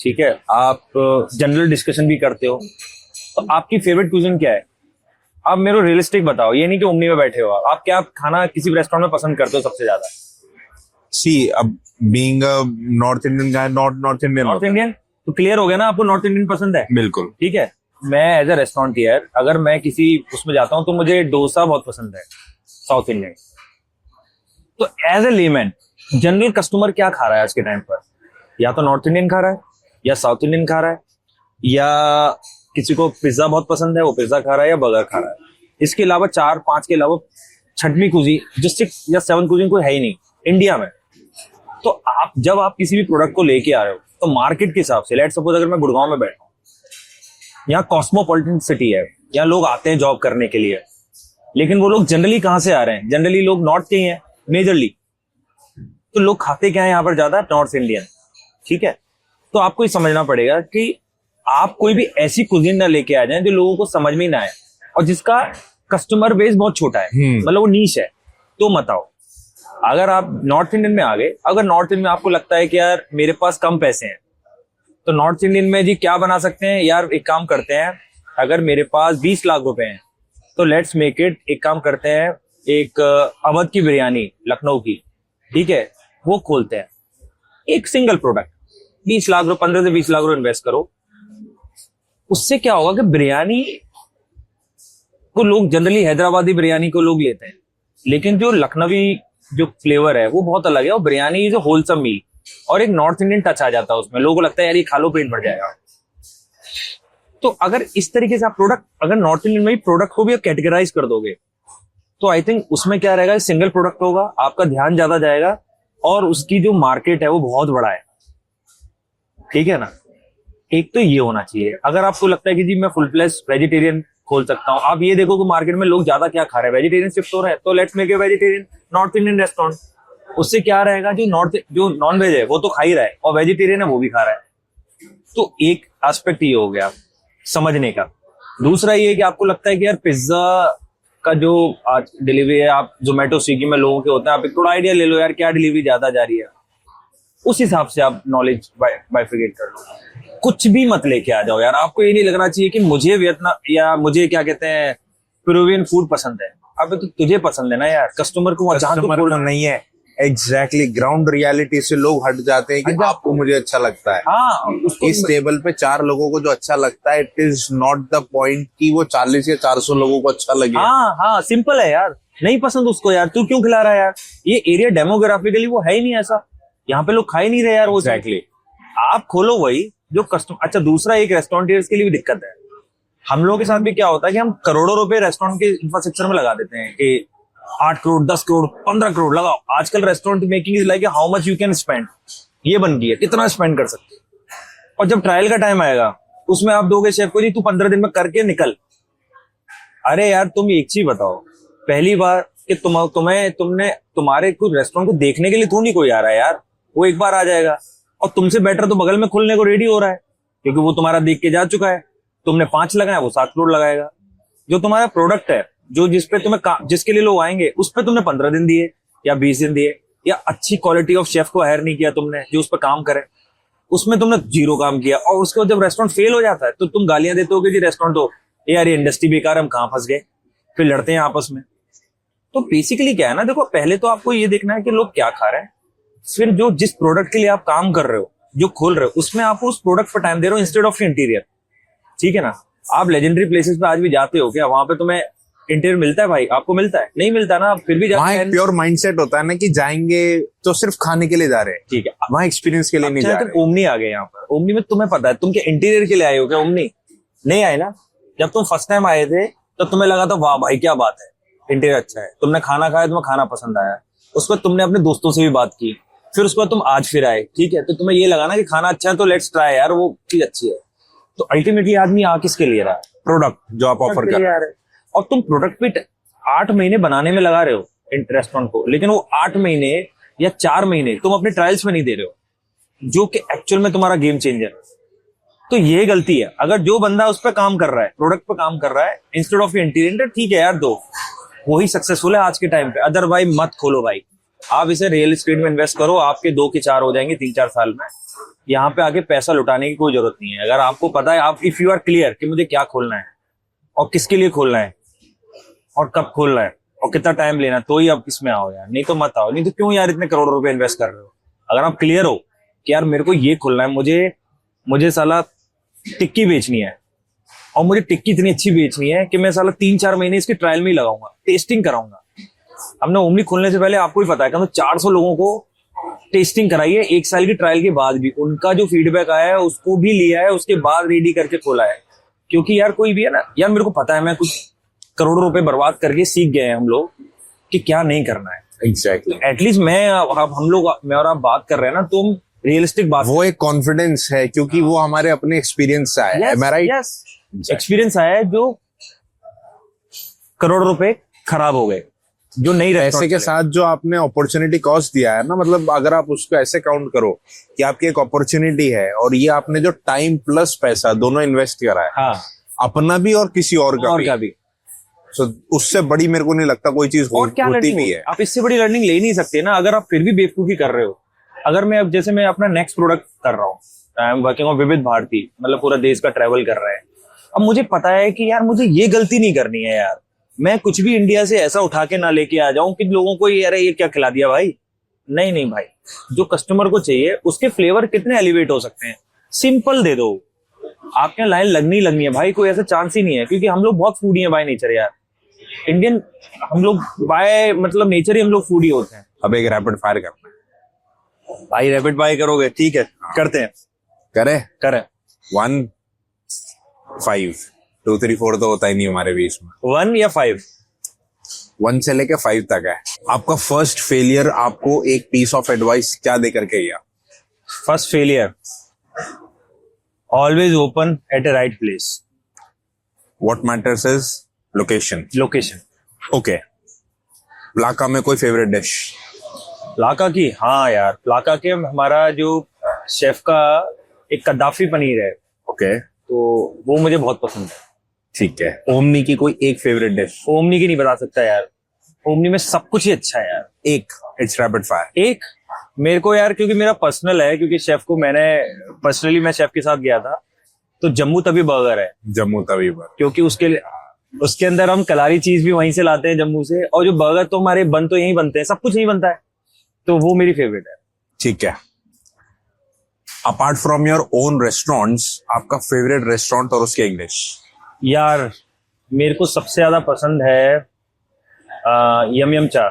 ठीक है, आप जनरल डिस्कशन भी करते हो, तो आपकी फेवरेट क्यूजिन क्या है? आप मेरे को रियलिस्टिक बताओ, ये नहीं कि ओमनी में बैठे हो। आप क्या खाना किसी भी रेस्टोरेंट में पसंद करते हो सबसे ज्यादा? सी, अब being a north Indian guy, north Indian, तो क्लियर हो गया ना, आपको नॉर्थ इंडियन पसंद है। बिल्कुल ठीक है। मैं एज ए रेस्टोरेंटियर अगर मैं किसी उसमें जाता हूँ तो मुझे डोसा बहुत पसंद है, साउथ इंडियन। तो as a layman general customer क्या खा रहा है आज के टाइम पर? या तो नॉर्थ इंडियन खा रहा है, या साउथ इंडियन खा रहा है, या किसी को पिज्जा बहुत पसंद है वो पिज्जा खा रहा है, या बर्गर खा रहा है। इसके अलावा 4-5 के अलावा छठवीं कुजीन जो 6 या 7 कुजीन कोई है ही नहीं इंडिया में। तो आप जब आप किसी भी प्रोडक्ट को लेके आ रहे हो तो मार्केट के हिसाब से, लेट सपोज अगर मैं गुड़गांव में बैठा हूँ, यहाँ कॉस्मोपॉलिटन सिटी है, यहाँ लोग आते हैं जॉब करने के लिए, लेकिन वो लोग जनरली कहाँ से आ रहे हैं? जनरली लोग नॉर्थ के ही हैं मेजरली। तो लोग खाते क्या है यहाँ पर ज्यादा? North Indian. ठीक है, तो आपको ये समझना पड़ेगा कि आप कोई भी ऐसी कुजीन ना लेके आ जाए जो लोगों को समझ में ना आए और जिसका कस्टमर बेस बहुत छोटा है, मतलब वो नीश है, तो मत आओ। अगर आप नॉर्थ इंडियन में आ गए, अगर नॉर्थ इंडियन में आपको लगता है कि यार मेरे पास कम पैसे हैं, तो नॉर्थ इंडियन में जी क्या बना सकते हैं यार? एक काम करते हैं, अगर मेरे पास 20 लाख रुपए हैं तो लेट्स मेक इट, एक काम करते हैं, एक अवध की बिरयानी लखनऊ की, ठीक है, वो खोलते हैं, एक सिंगल प्रोडक्ट, 20 लाख रुपए, 15 से 20 लाख रुपए इन्वेस्ट करो। उससे क्या होगा कि बिरयानी को लोग जनरली हैदराबादी बिरयानी को लोग लेते हैं, लेकिन जो लखनवी जो फ्लेवर है वो बहुत अलग है, और बिरयानी इज अ होलसम मील, और एक नॉर्थ इंडियन टच आ जाता है उसमें। लोगों को लगता है यार ये खा लो पेट भर जाएगा। तो अगर इस तरीके से आप प्रोडक्ट, अगर नॉर्थ इंडियन में प्रोडक्ट को भी आप कैटेगराइज कर दोगे तो आई थिंक उसमें क्या रहेगा, सिंगल प्रोडक्ट होगा, आपका ध्यान ज्यादा जाएगा और उसकी जो मार्केट है वो बहुत बड़ा है। ठीक है ना? एक तो ये होना चाहिए। अगर आपको लगता है कि जी मैं फुल फ्लेश वेजिटेरियन खोल सकता हूँ, आप ये देखो कि मार्केट में लोग ज्यादा क्या खा रहे हैं, वेजिटेरियन शिफ्ट हो रहे हैं, तो let's make a vegetarian north Indian restaurant. उससे क्या रहेगा, जो नॉन वेज है वो तो खा ही रहा है और वेजिटेरियन है वो भी खा रहा है। तो एक एस्पेक्ट ये हो गया समझने का। दूसरा ये है कि आपको लगता है कि यार पिज्जा का जो आज डिलीवरी है, आप जोमेटो स्विगी में लोगों के होते हैं, आप एक थोड़ा आइडिया ले लो यार क्या डिलीवरी ज्यादा जा रही है, उस हिसाब से आप नॉलेज बाइफिकेट कर लो। कुछ भी मत लेके आ जाओ यार। आपको ये नहीं लगना चाहिए कि मुझे वियतनाम या मुझे क्या कहते हैं पेरुवियन फूड पसंद है। अब तो तुझे पसंद है ना यार, कस्टमर को जहां कस्टमर को नहीं है। एग्जैक्टली ग्राउंड रियलिटी से लोग हट जाते हैं कि आपको मुझे अच्छा लगता है। हाँ, इस टेबल पे 4 लोगों को जो अच्छा लगता है, it is not the point कि वो 40 या 400 लोगों को अच्छा लगे। हाँ हाँ, सिंपल है यार। नहीं पसंद उसको यार, तू क्यों खिला रहा है यार? ये एरिया डेमोग्राफिकली वो है ही नहीं ऐसा, यहाँ पे लोग खा ही नहीं रहे यार वो। एग्जैक्टली। आप खोलो वही जो कस्टमर। अच्छा, दूसरा एक रेस्टोरेंटियर्स के लिए भी दिक्कत है। हम लोगों के साथ भी क्या होता है कि हम करोड़ों रुपए रेस्टोरेंट के इंफ्रास्ट्रक्चर में लगा देते हैं कि 8 करोड़ 10 करोड़ 15 करोड़ लगाओ। आजकल restaurant making is like how much you can spend, ये बन गई है, कितना स्पेंड कर सकते हो। और जब ट्रायल का टाइम आएगा उसमें आप दोगे शेफ को जी तू 15 दिन में करके निकल। अरे यार तुम एक चीज बताओ, पहली बार कि तुम्हारे कुछ रेस्टोरेंट को देखने के लिए थोड़ी कोई आ रहा है यार, वो एक बार आ जाएगा और तुमसे बेटर तो बगल में खुलने को रेडी हो रहा है क्योंकि वो तुम्हारा देख के जा चुका है। तुमने 5 लगाया, वो 7 करोड़ लगाएगा। जो तुम्हारा प्रोडक्ट है, जो जिसपे तुम्हें जिसके लिए लोग आएंगे, उस पे तुमने 15 दिन दिए या 20 दिन दिए, या अच्छी क्वालिटी ऑफ शेफ को हायर नहीं किया तुमने जो उस पर काम करे, उसमें तुमने 0 काम किया। और उसके बाद जब रेस्टोरेंट फेल हो जाता है तो तुम गालियां देते हो कि जी रेस्टोरेंट तो यार ये इंडस्ट्री बेकार, हम कहाँ फंस गए, फिर लड़ते हैं आपस में। तो बेसिकली क्या है ना, देखो पहले तो आपको ये देखना है कि लोग क्या खा रहे हैं, फिर जो जिस प्रोडक्ट के लिए आप काम कर रहे हो, जो खोल रहे हो, उसमें आप उस प्रोडक्ट पर टाइम दे रहे हो इंस्टेड ऑफ इंटीरियर। ठीक है ना? आप लेजेंडरी प्लेसेस पे आज भी जाते हो क्या? वहां पे तुम्हें इंटीरियर मिलता है भाई? आपको मिलता है? नहीं मिलता ना, आप फिर भी जाते हैं। प्योर माइंडसेट होता है ना कि जाएंगे तो सिर्फ खाने के लिए जा रहे हैं। ठीक है, वहां एक्सपीरियंस के लिए नहीं जा रहे। ओमनी आ गए यहाँ पर। ओमनी में तुम्हें पता है तुम क्या इंटीरियर के लिए आए हो क्या? ओमनी नहीं आए ना। जब तुम फर्स्ट टाइम आए थे तो तुम्हें लगा था वाह भाई क्या बात है, इंटीरियर अच्छा है। तुमने खाना खाया, तुम्हें खाना पसंद आया, उस पर तुमने अपने दोस्तों से भी बात की, फिर उसके बाद तुम आज फिर आए। ठीक है, तो तुम्हें ये लगा ना कि खाना अच्छा है तो लेट्स ट्राई यार, वो चीज अच्छी है। तो अल्टीमेटली आदमी आ किसके लिए रहा है? प्रोडक्ट जो आप ऑफर कर रहे हैं। और तुम प्रोडक्ट पे 8 महीने बनाने में लगा रहे हो रेस्टोरेंट को, लेकिन वो 8 महीने या 4 महीने तुम अपने ट्रायल्स में नहीं दे रहे हो, जो कि एक्चुअल में तुम्हारा गेम चेंजर। तो ये गलती है। अगर जो बंदा उस पर काम कर रहा है, प्रोडक्ट पे काम कर रहा है इंस्टेड ऑफ इंटीरियर, ठीक है यार, दो वही सक्सेसफुल है आज के टाइम पे। अदरवाइज मत खोलो भाई। आप इसे रियल एस्टेट में इन्वेस्ट करो, आपके 2 के 4 हो जाएंगे 3-4 साल में। यहाँ पे आगे पैसा लुटाने की कोई जरूरत नहीं है। अगर आपको पता है, आप इफ यू आर क्लियर कि मुझे क्या खोलना है और किसके लिए खोलना है और कब खोलना है और कितना टाइम लेना, तो ही आप इसमें आओ यार, नहीं तो मत आओ। नहीं तो क्यों यार इतने करोड़ों रुपए इन्वेस्ट कर रहे हो? अगर आप क्लियर हो कि यार मेरे को ये खोलना है, मुझे साला टिक्की बेचनी है और मुझे टिक्की इतनी अच्छी बेचनी है कि मैं साला 3-4 महीने इसके ट्रायल में ही लगाऊंगा, टेस्टिंग कराऊंगा, हमने ओमनी खोलने से पहले आपको ही पता है कि हमने 400 लोगों को टेस्टिंग कराई है 1 साल की ट्रायल के बाद भी, उनका जो फीडबैक आया है उसको भी लिया है, उसके बाद रेडी करके खोला है। क्योंकि यार कोई भी है ना यार, मेरे को पता है मैं कुछ करोड़ों रुपए बर्बाद करके सीख गए हैं हम लोग कि क्या नहीं करना है। एग्जैक्टली एटलीस्ट हम लोग मैं और आप बात कर रहे हैं ना, तुम रियलिस्टिक बात, वो एक कॉन्फिडेंस है क्योंकि वो हमारे अपने एक्सपीरियंस से आया है। राइट, एक्सपीरियंस आया है जो करोड़ रुपए खराब हो गए, जो नहीं रहे पैसे के साथ जो आपने अपॉर्चुनिटी कॉस्ट दिया है ना, मतलब अगर आप उसको ऐसे काउंट करो कि आपकी एक अपॉर्चुनिटी है और ये आपने जो टाइम प्लस पैसा दोनों इन्वेस्ट करा है, हाँ, अपना भी और किसी और का भी। So, उससे बड़ी मेरे को नहीं लगता कोई चीज होती भी है। आप इससे बड़ी लर्निंग ले ही नहीं सकते ना, अगर आप फिर भी बेवकूफी कर रहे हो। अगर मैं अब जैसे मैं अपना नेक्स्ट प्रोडक्ट कर रहा हूँ, आई एम वर्किंग ऑन विविध भारती, मतलब पूरा देश का ट्रैवल कर रहा है। अब मुझे पता है कि यार मुझे ये गलती नहीं करनी है यार, मैं कुछ भी इंडिया से ऐसा उठा के ना लेके आ जाऊं कि लोगों को यार ये क्या खिला दिया भाई। नहीं नहीं भाई, जो कस्टमर को चाहिए उसके फ्लेवर कितने एलिवेट हो सकते हैं, सिंपल दे दो। आपके लाइन लगनी है भाई, कोई ऐसा चांस ही नहीं है, क्योंकि हम लोग बहुत फूडी हैं बाय नेचर यार। इंडियन हम लोग बाय मतलब नेचर ही हम लोग फूडी होते हैं। अब एक रैपिड फायर करना है भाई, रैपिड फायर करोगे? ठीक है, करते हैं। करें 1 5 2 3 4 तो होता ही नहीं हमारे बीच में। 1 या 5? 1 से लेके 5 तक है। आपका फर्स्ट फेलियर आपको एक पीस ऑफ एडवाइस क्या दे करके गया? First failure, always open at a right place. What matters is location. Okay, Plaka में कोई फेवरेट डिश? प्लाका की, हाँ यार, प्लाका के हमारा जो शेफ का एक कद्दाफी पनीर है, ओके, तो वो मुझे बहुत पसंद है। ठीक है। ओमनी की कोई एक फेवरेट डिश? ओमनी की नहीं बता सकता यार, ओमनी में सब कुछ ही अच्छा है यार। एक, इट्स रैपिड फायर। एक मेरे को यार, क्योंकि मेरा पर्सनल है, क्योंकि शेफ को मैंने पर्सनली, मैं शेफ के साथ गया था, तो जम्मू तवी बर्गर है। जम्मू तवी बर्गर, क्योंकि उसके अंदर हम कलारी चीज भी वहीं से लाते हैं जम्मू से, और जो बर्गर तो हमारे बन तो यहीं बनते हैं, सब कुछ यहीं बनता है, तो वो मेरी फेवरेट है। ठीक है। Apart from your own restaurants, आपका फेवरेट रेस्टोरेंट और उसकी एक डिश? यार मेरे को सबसे ज्यादा पसंद है यम यम चा।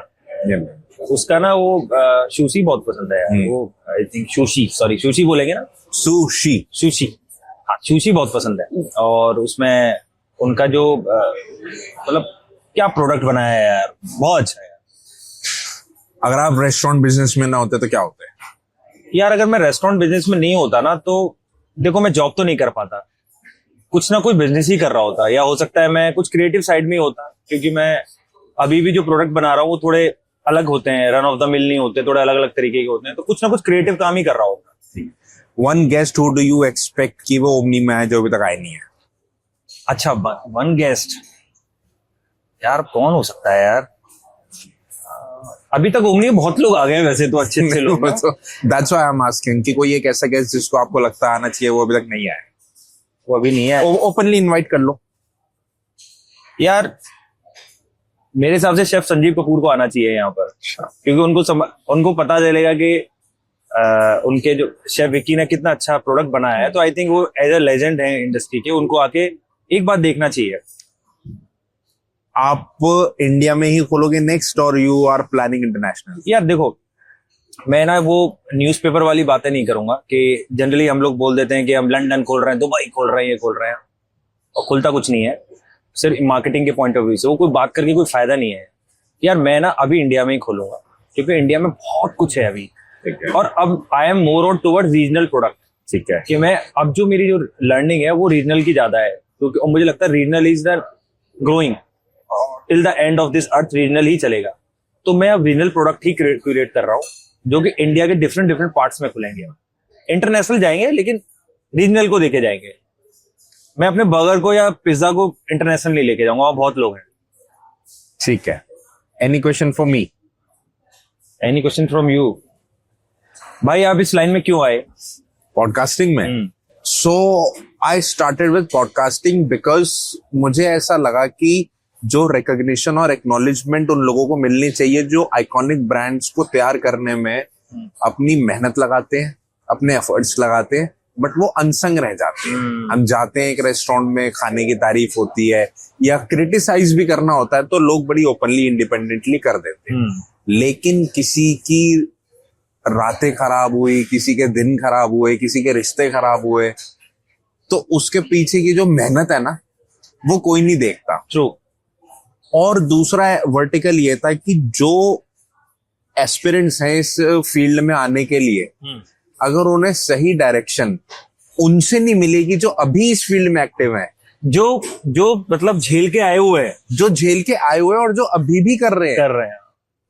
उसका ना वो सुशी बहुत पसंद है यार। वो आई थिंक सुशी बोलेंगे ना, सुशी। हाँ, सुशी बहुत पसंद है। और उसमें उनका जो मतलब क्या प्रोडक्ट बनाया है यार, बहुत अच्छा है। अगर आप रेस्टोरेंट बिजनेस में ना होते तो क्या होते? यार अगर मैं रेस्टोरेंट बिजनेस में नहीं होता ना, तो देखो मैं जॉब तो नहीं कर पाता, कुछ ना कुछ बिजनेस ही कर रहा होता, या हो सकता है मैं कुछ क्रिएटिव साइड में ही होता, क्योंकि मैं अभी भी जो प्रोडक्ट बना रहा हूँ वो थोड़े अलग होते हैं, रन ऑफ द मिल नहीं होते, थोड़े अलग अलग तरीके के होते हैं, तो कुछ ना कुछ क्रिएटिव काम ही कर रहा होगा। One guest who do you expect कि वो ओमनी में आए जो अभी तक आए नहीं है? अच्छा, वन गेस्ट, यार कौन हो सकता है यार? अभी तक ओमनी में बहुत लोग आ गए वैसे तो, अच्छे अच्छे लोग। That's why I am asking कि कोई एक ऐसा गेस्ट जिसको आपको लगता है आना चाहिए, वो अभी तक नहीं आया। वो अभी नहीं है, ओपनली इनवाइट कर लो यार। मेरे हिसाब से शेफ संजीव कपूर को आना चाहिए यहाँ पर, क्योंकि उनको पता चलेगा कि उनके जो शेफ विक्की ने कितना अच्छा प्रोडक्ट बनाया है। तो आई थिंक वो एज अ लेजेंड है इंडस्ट्री के, उनको आके एक बार देखना चाहिए। आप इंडिया में ही खोलोगे नेक्स्ट, और यू आर प्लानिंग इंटरनेशनल? यार देखो, मैं ना वो न्यूज़पेपर वाली बातें नहीं करूंगा कि जनरली हम लोग बोल देते हैं कि हम लंदन खोल रहे हैं, दुबई खोल रहे हैं, ये खोल रहे हैं, और खुलता कुछ नहीं है, सिर्फ मार्केटिंग के पॉइंट ऑफ व्यू से। वो कोई बात करके कोई फायदा नहीं है यार। मैं ना अभी इंडिया में ही खोलूंगा, क्योंकि इंडिया में बहुत कुछ है अभी, और अब I am more on towards regional product. ठीक है, कि मैं अब जो मेरी जो लर्निंग है वो रीजनल की ज्यादा है, क्योंकि और मुझे लगता है regional is the growing till the end of this earth, regional ही चलेगा। तो मैं अब रीजनल प्रोडक्ट ही क्रिएट कर रहा हूँ, जो कि इंडिया के डिफरेंट पार्ट्स में खुलेंगे। इंटरनेशनल जाएंगे लेकिन रीजनल को देके जाएंगे। मैं अपने बर्गर को या पिज्जा को इंटरनेशनल नहीं लेके जाऊंगा, वहां बहुत लोग हैं। ठीक है। Any question for me? Any question from you? भाई आप इस लाइन में क्यों आए? पॉडकास्टिंग में? So I started with podcasting because मुझे ऐसा लगा कि जो रिकॉग्निशन और एक्नॉलेजमेंट उन लोगों को मिलनी चाहिए जो आइकॉनिक ब्रांड्स को तैयार करने में अपनी मेहनत लगाते हैं, अपने एफर्ट्स लगाते हैं, बट वो अनसंग रह जाते हैं। हम जाते हैं एक रेस्टोरेंट में, खाने की तारीफ होती है या क्रिटिसाइज भी करना होता है तो लोग बड़ी ओपनली इंडिपेंडेंटली कर देते हैं। लेकिन किसी की रातें खराब हुई, किसी के दिन खराब हुए, किसी के रिश्ते खराब हुए, तो उसके पीछे की जो मेहनत है ना, वो कोई नहीं देखता। ट्रू। और दूसरा वर्टिकल ये था कि जो एस्पिरेंट्स हैं इस फील्ड में आने के लिए, अगर उन्हें सही डायरेक्शन उनसे नहीं मिलेगी जो अभी इस फील्ड में एक्टिव हैं, जो मतलब झेल के आए हुए हैं, जो झेल के आए हुए हैं और जो अभी भी कर रहे हैं,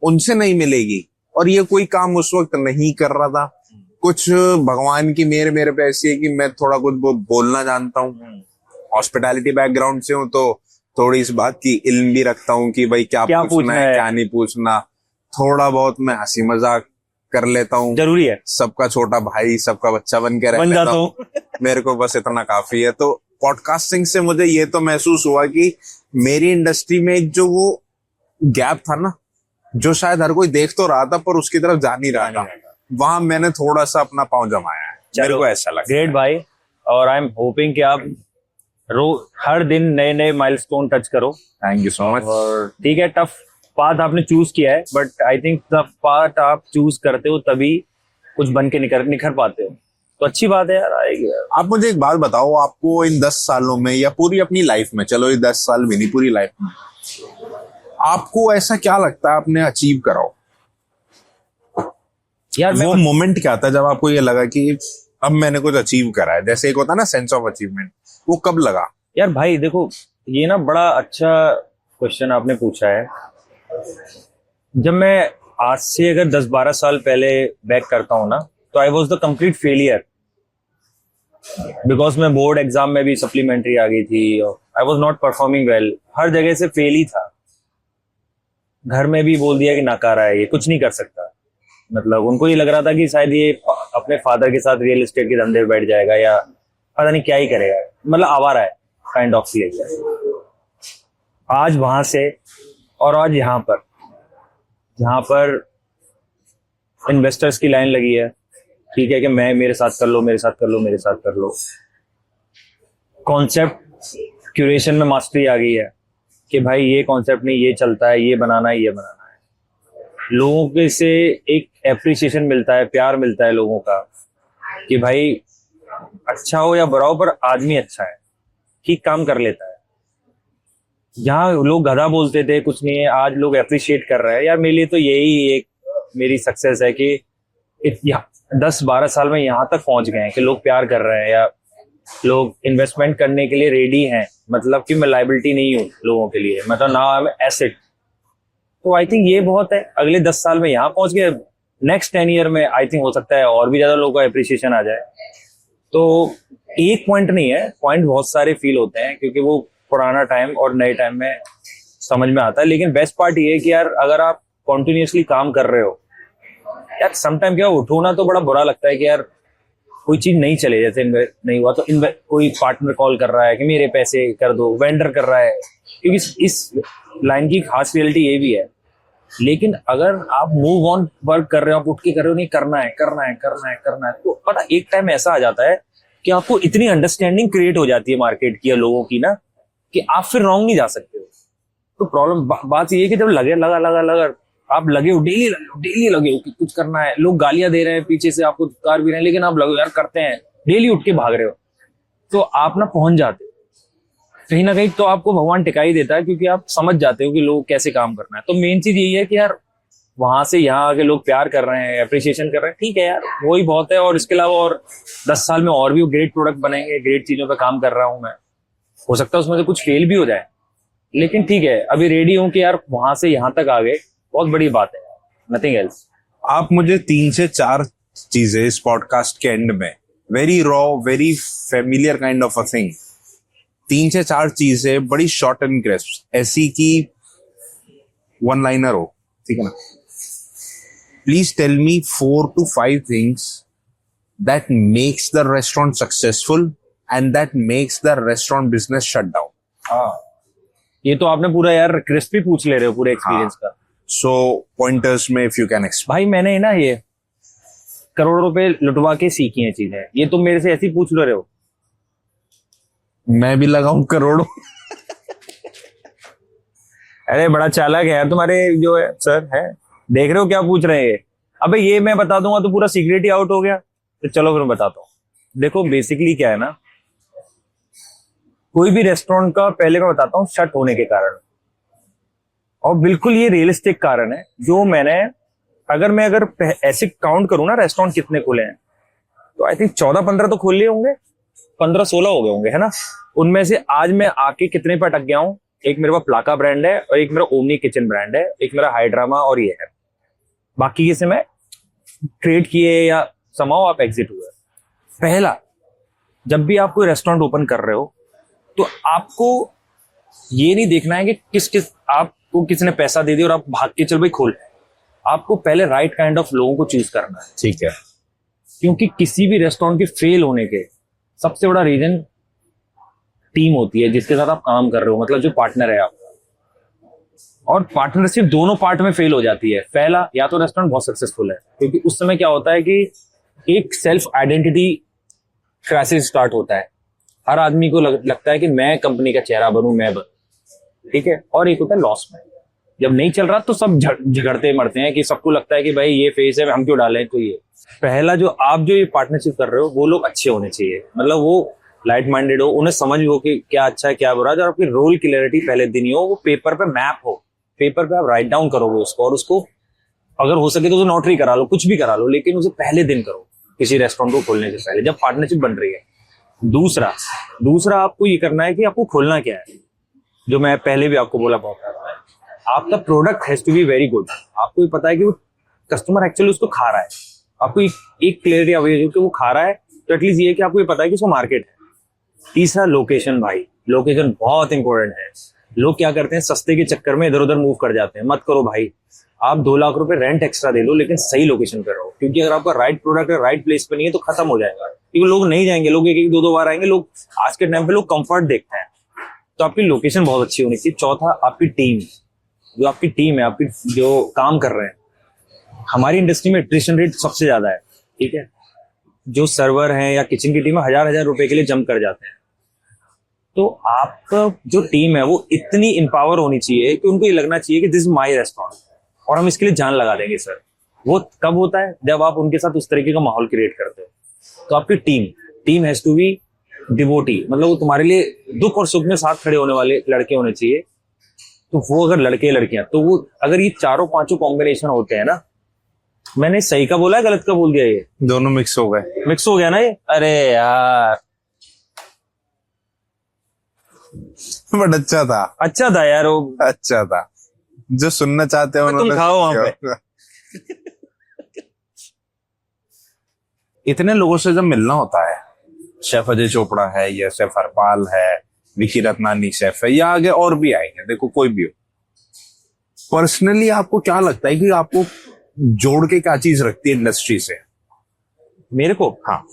उनसे नहीं मिलेगी। और ये कोई काम उस वक्त नहीं कर रहा था। कुछ भगवान की मेहर मेरे पे ऐसी है कि मैं थोड़ा कुछ बोलना जानता हूँ, हॉस्पिटैलिटी बैकग्राउंड से हूँ, तो थोड़ी इस बात की इल्म भी रखता हूँ कि भाई क्या पूछना है क्या नहीं पूछना। थोड़ा बहुत मैं हंसी मजाक कर लेता हूँ, जरूरी है। सबका छोटा भाई, सबका बच्चा बन के रह लेता हूँ। मेरे को बस इतना काफी है। तो पॉडकास्टिंग से मुझे ये तो महसूस हुआ कि मेरी इंडस्ट्री में जो वो गैप था ना, जो शायद हर कोई देख तो रहा था पर उसकी तरफ जा नहीं रहा था, वहां मैंने थोड़ा सा अपना पांव जमाया है। मेरे को ऐसा लगा। ग्रेट भाई। और आई एम होपिंग कि आप हर दिन नए नए माइलस्टोन टच करो। Thank you so much. और ठीक है, टफ पाथ आपने चूज किया है, but I think tough path आप चूज करते हो तभी कुछ बन के निखर पाते हो, तो अच्छी बात है यार, आएगी यार। आप मुझे एक बात बताओ, आपको इन 10 सालों में या पूरी अपनी लाइफ में, चलो ये 10 साल भी नहीं, पूरी लाइफ में आपको ऐसा क्या लगता है आपने अचीव कराओ यार? वो मोमेंट क्या था जब आपको ये लगा कि अब मैंने कुछ अचीव करा है? जैसे एक होता है ना सेंस ऑफ अचीवमेंट, वो कब लगा? यार भाई देखो, ये ना बड़ा अच्छा क्वेश्चन आपने पूछा है। जब मैं आज से अगर 10-12 साल पहले बैक करता हूँ ना, तो I was the complete failure, because मैं बोर्ड एग्जाम में भी सप्लीमेंट्री आ गई थी, I was not performing well, हर जगह से फेल ही था। घर में भी बोल दिया कि नकारा है, ये कुछ नहीं कर सकता। मतलब उनको ये लग रहा था कि शायद ये अपने फादर के साथ रियल एस्टेट के धंधे में बैठ जाएगा या पता नहीं क्या ही करेगा, मतलब आवारा है काइंड ऑफ फील। आज वहां से और आज यहाँ पर, जहां पर इन्वेस्टर्स की लाइन लगी है, ठीक है कि मैं मेरे साथ कर लो, मेरे साथ कर लो, मेरे साथ कर लो। कॉन्सेप्ट क्यूरेशन में मास्टरी आ गई है कि भाई ये कॉन्सेप्ट नहीं, ये चलता है, ये बनाना है, ये बनाना है। लोगों के से एक एप्रिसिएशन मिलता है, प्यार मिलता है लोगों का कि भाई अच्छा हो या बुरा हो पर आदमी अच्छा है, ठीक काम कर लेता है। जहाँ लोग गधा बोलते थे कुछ नहीं है, आज लोग एप्रिशिएट कर रहे हैं। यार मेरे लिए तो यही एक मेरी सक्सेस है कि 10-12 साल में यहाँ तक पहुंच गए हैं कि लोग प्यार कर रहे हैं या लोग इन्वेस्टमेंट करने के लिए रेडी हैं। मतलब कि मैं लाइबिलिटी नहीं हूँ लोगों के लिए, मतलब नाउ आई एम एसेट। तो आई थिंक ये बहुत है। अगले 10 साल में यहाँ पहुंच गए, नेक्स्ट 10 ईयर में आई थिंक हो सकता है और भी ज्यादा लोगों का एप्रिसिएशन आ जाए। तो एक पॉइंट नहीं है, पॉइंट बहुत सारे फील होते हैं क्योंकि वो पुराना टाइम और नए टाइम में समझ में आता है। लेकिन बेस्ट पार्ट ये है कि यार अगर आप कॉन्टिन्यूसली काम कर रहे हो, यार समटाइम क्या उठो ना तो बड़ा बुरा लगता है कि यार कोई चीज नहीं चले, जैसे नहीं हुआ तो कोई पार्टनर कॉल कर रहा है कि मेरे पैसे कर दो, वेंडर कर रहा है, क्योंकि इस लाइन की खास रियलिटी ये भी है। लेकिन अगर आप मूव ऑन वर्क कर रहे हो, आप उठ के कर रहे हो, नहीं करना है करना है करना है करना है, तो पता एक टाइम ऐसा आ जाता है कि आपको इतनी अंडरस्टैंडिंग क्रिएट हो जाती है मार्केट की या लोगों की ना कि आप फिर रॉन्ग नहीं जा सकते हो। तो प्रॉब्लम बात ये है कि जब लगा आप लगे हो, डेली लगे हो कि कुछ करना है, लोग गालियां दे रहे हैं पीछे से, आपको कार भी रहे हैं, लेकिन आप लगे यार करते हैं, डेली उठ के भाग रहे हो, तो आप ना पहुंच जाते हो कहीं ना कहीं। तो आपको भगवान टिका ही देता है क्योंकि आप समझ जाते हो कि लोग कैसे काम करना है। तो मेन चीज यही है कि यार वहां से यहाँ आके लोग प्यार कर रहे हैं, अप्रिसिएशन कर रहे हैं, ठीक है यार, वही बहुत है। और इसके अलावा और 10 साल में और भी ग्रेट प्रोडक्ट बनेंगे, ग्रेट चीजों पर काम कर रहा हूँ मैं। हो सकता है उसमें से कुछ फेल भी हो जाए, लेकिन ठीक है, अभी रेडी हूँ कि यार वहां से यहाँ तक आ गए, बहुत बड़ी बात है, नथिंग एल्स। आप मुझे 3 से 4 चीजें इस पॉडकास्ट के एंड में, very raw, very familiar kind of a thing, 3 से 4 चीजें बड़ी शॉर्ट एंड क्रिस्प, ऐसी की वन लाइनर हो, ठीक है ना? Please tell me 4 to 5 things that makes the restaurant successful and that makes the restaurant business shut down. हाँ, ये तो आपने पूरा यार क्रिस्पी पूछ ले रहे हो पूरे एक्सपीरियंस का। सो पॉइंटर्स में इफ यू कैन एक्सप्लेन। भाई मैंने ना ये करोड़ों रुपए लुटवा के सीखी हैं चीजें, ये तुम मेरे से ऐसे ही पूछ रहे हो। मैं भी लगाऊं करोड़ों? अरे बड़ा चालाक है यार तुम्हारे जो है सर है, देख रहे हो क्या पूछ रहे हैं। अबे ये मैं बता दूंगा तो पूरा सीक्रेट ही आउट हो गया, तो चलो फिर मैं बताता हूँ। देखो बेसिकली क्या है ना, कोई भी रेस्टोरेंट का पहले मैं बताता हूँ शट होने के कारण, और बिल्कुल ये रियलिस्टिक कारण है जो मैंने, अगर ऐसे काउंट करूँ ना रेस्टोरेंट कितने खुले हैं, तो आई थिंक 14-15 तो खोल लिए होंगे, 15-16 हो गए होंगे, है ना। उनमें से आज मैं आके कितने पे अटक गया हूँ, एक मेरे पास प्लाका ब्रांड है और एक मेरा ओमनी किचन ब्रांड है, एक मेरा हाइड्रामा और ये है, बाकी किसी में ट्रेड किए या समाओ आप एग्जिट हुए। पहला, जब भी आप कोई रेस्टोरेंट ओपन कर रहे हो तो आपको ये नहीं देखना है कि किस आपको किसने पैसा दे दिया और आप भाग के चल भाई खोल, आपको पहले राइट काइंड ऑफ लोगों को चूज करना है। ठीक है। क्योंकि किसी भी रेस्टोरेंट के फेल होने के सबसे बड़ा रीजन टीम होती है जिसके साथ आप काम कर रहे हो, मतलब जो पार्टनर है आपका, और पार्टनरशिप दोनों पार्ट में फेल हो जाती है। पहला, या तो रेस्टोरेंट बहुत सक्सेसफुल है, क्योंकि उस समय क्या होता है कि एक सेल्फ आइडेंटिटी क्राइसिस स्टार्ट होता है, हर आदमी को लगता है कि मैं कंपनी का चेहरा बनूं, मैं बनूं, ठीक है। और एक होता है लॉस में, जब नहीं चल रहा तो सब झगड़ते मरते हैं कि सबको लगता है कि भाई ये फेस है हम क्यों डालें। तो ये पहला, जो आप जो ये पार्टनरशिप कर रहे हो वो लोग अच्छे होने चाहिए, मतलब वो लाइट माइंडेड हो, उन्हें समझ हो कि क्या अच्छा है क्या बुरा है, और आपकी रोल क्लियरिटी पहले दिन ही हो, वो पेपर पे मैप हो, पेपर पे आप राइट डाउन करोगे उसको, और उसको अगर हो सके तो उसे नोटरी करा लो, कुछ भी करा लो, लेकिन उसे पहले दिन करो किसी रेस्टोरेंट को खोलने से पहले, जब पार्टनरशिप बन रही है। दूसरा आपको ये करना है कि आपको खोलना क्या है, जो मैं पहले भी आपको बोला बहुत है, आपका product has to be very good. आपको ये पता है कि वो कस्टमर एक्चुअली उसको खा रहा है, आपको एक क्लियरिटी अवेलेबल कि वो खा रहा है, तो एटलीस्ट ये है कि आपको ये पता है कि उसको मार्केट है। तीसरा, लोकेशन। भाई लोकेशन बहुत इंपॉर्टेंट है। लोग क्या करते हैं, सस्ते के चक्कर में इधर उधर मूव कर जाते हैं, मत करो भाई। आप 2 लाख रुपए रेंट एक्स्ट्रा दे लो, लेकिन सही लोकेशन पे रहो, क्योंकि अगर आपका राइट प्रोडक्ट है राइट प्लेस पे नहीं है तो खत्म हो जाएगा, क्योंकि लोग नहीं जाएंगे, लोग एक 2 बार आएंगे। लोग आज के टाइम पे लोग कंफर्ट देखते हैं, तो आपकी लोकेशन बहुत अच्छी होनी चाहिए। चौथा, आपकी टीम, जो आपकी टीम है, आपकी जो काम कर रहे हैं, हमारी इंडस्ट्री में एट्रिशन रेट सबसे ज्यादा है, ठीक है। जो सर्वर हैं या किचन की टीम 1000 रुपए के लिए जंप कर जाते हैं, तो आपका जो टीम है वो इतनी इंपावर होनी चाहिए कि उनको ये लगना चाहिए कि दिस इज माय रेस्टोरेंट और हम इसके लिए जान लगा देंगे सर। वो कब होता है, जब आप उनके साथ उस तरीके का माहौल क्रिएट करते हो। तो आपकी team has to be devoted, मतलब वो तुम्हारे लिए दुख और सुख में साथ खड़े होने वाले लड़के होने चाहिए। तो वो अगर लड़के लड़कियां, तो वो अगर ये 4-5 कॉम्बिनेशन होते हैं ना, मैंने सही का बोला है गलत का बोल दिया, ये दोनों मिक्स हो गए, मिक्स हो गया ना ये। अरे यार बट अच्छा था यार, वो अच्छा था। जो सुनना चाहते हैं तुम खाओ वहां पे। इतने लोगों से जब मिलना होता है, शेफ अजय चोपड़ा है या शेफ हरपाल है, विकी रत्नानी शेफ है, या आगे और भी आएंगे, देखो कोई भी हो, पर्सनली आपको क्या लगता है कि आपको जोड़ के क्या चीज रखती है इंडस्ट्री से? मेरे को, हाँ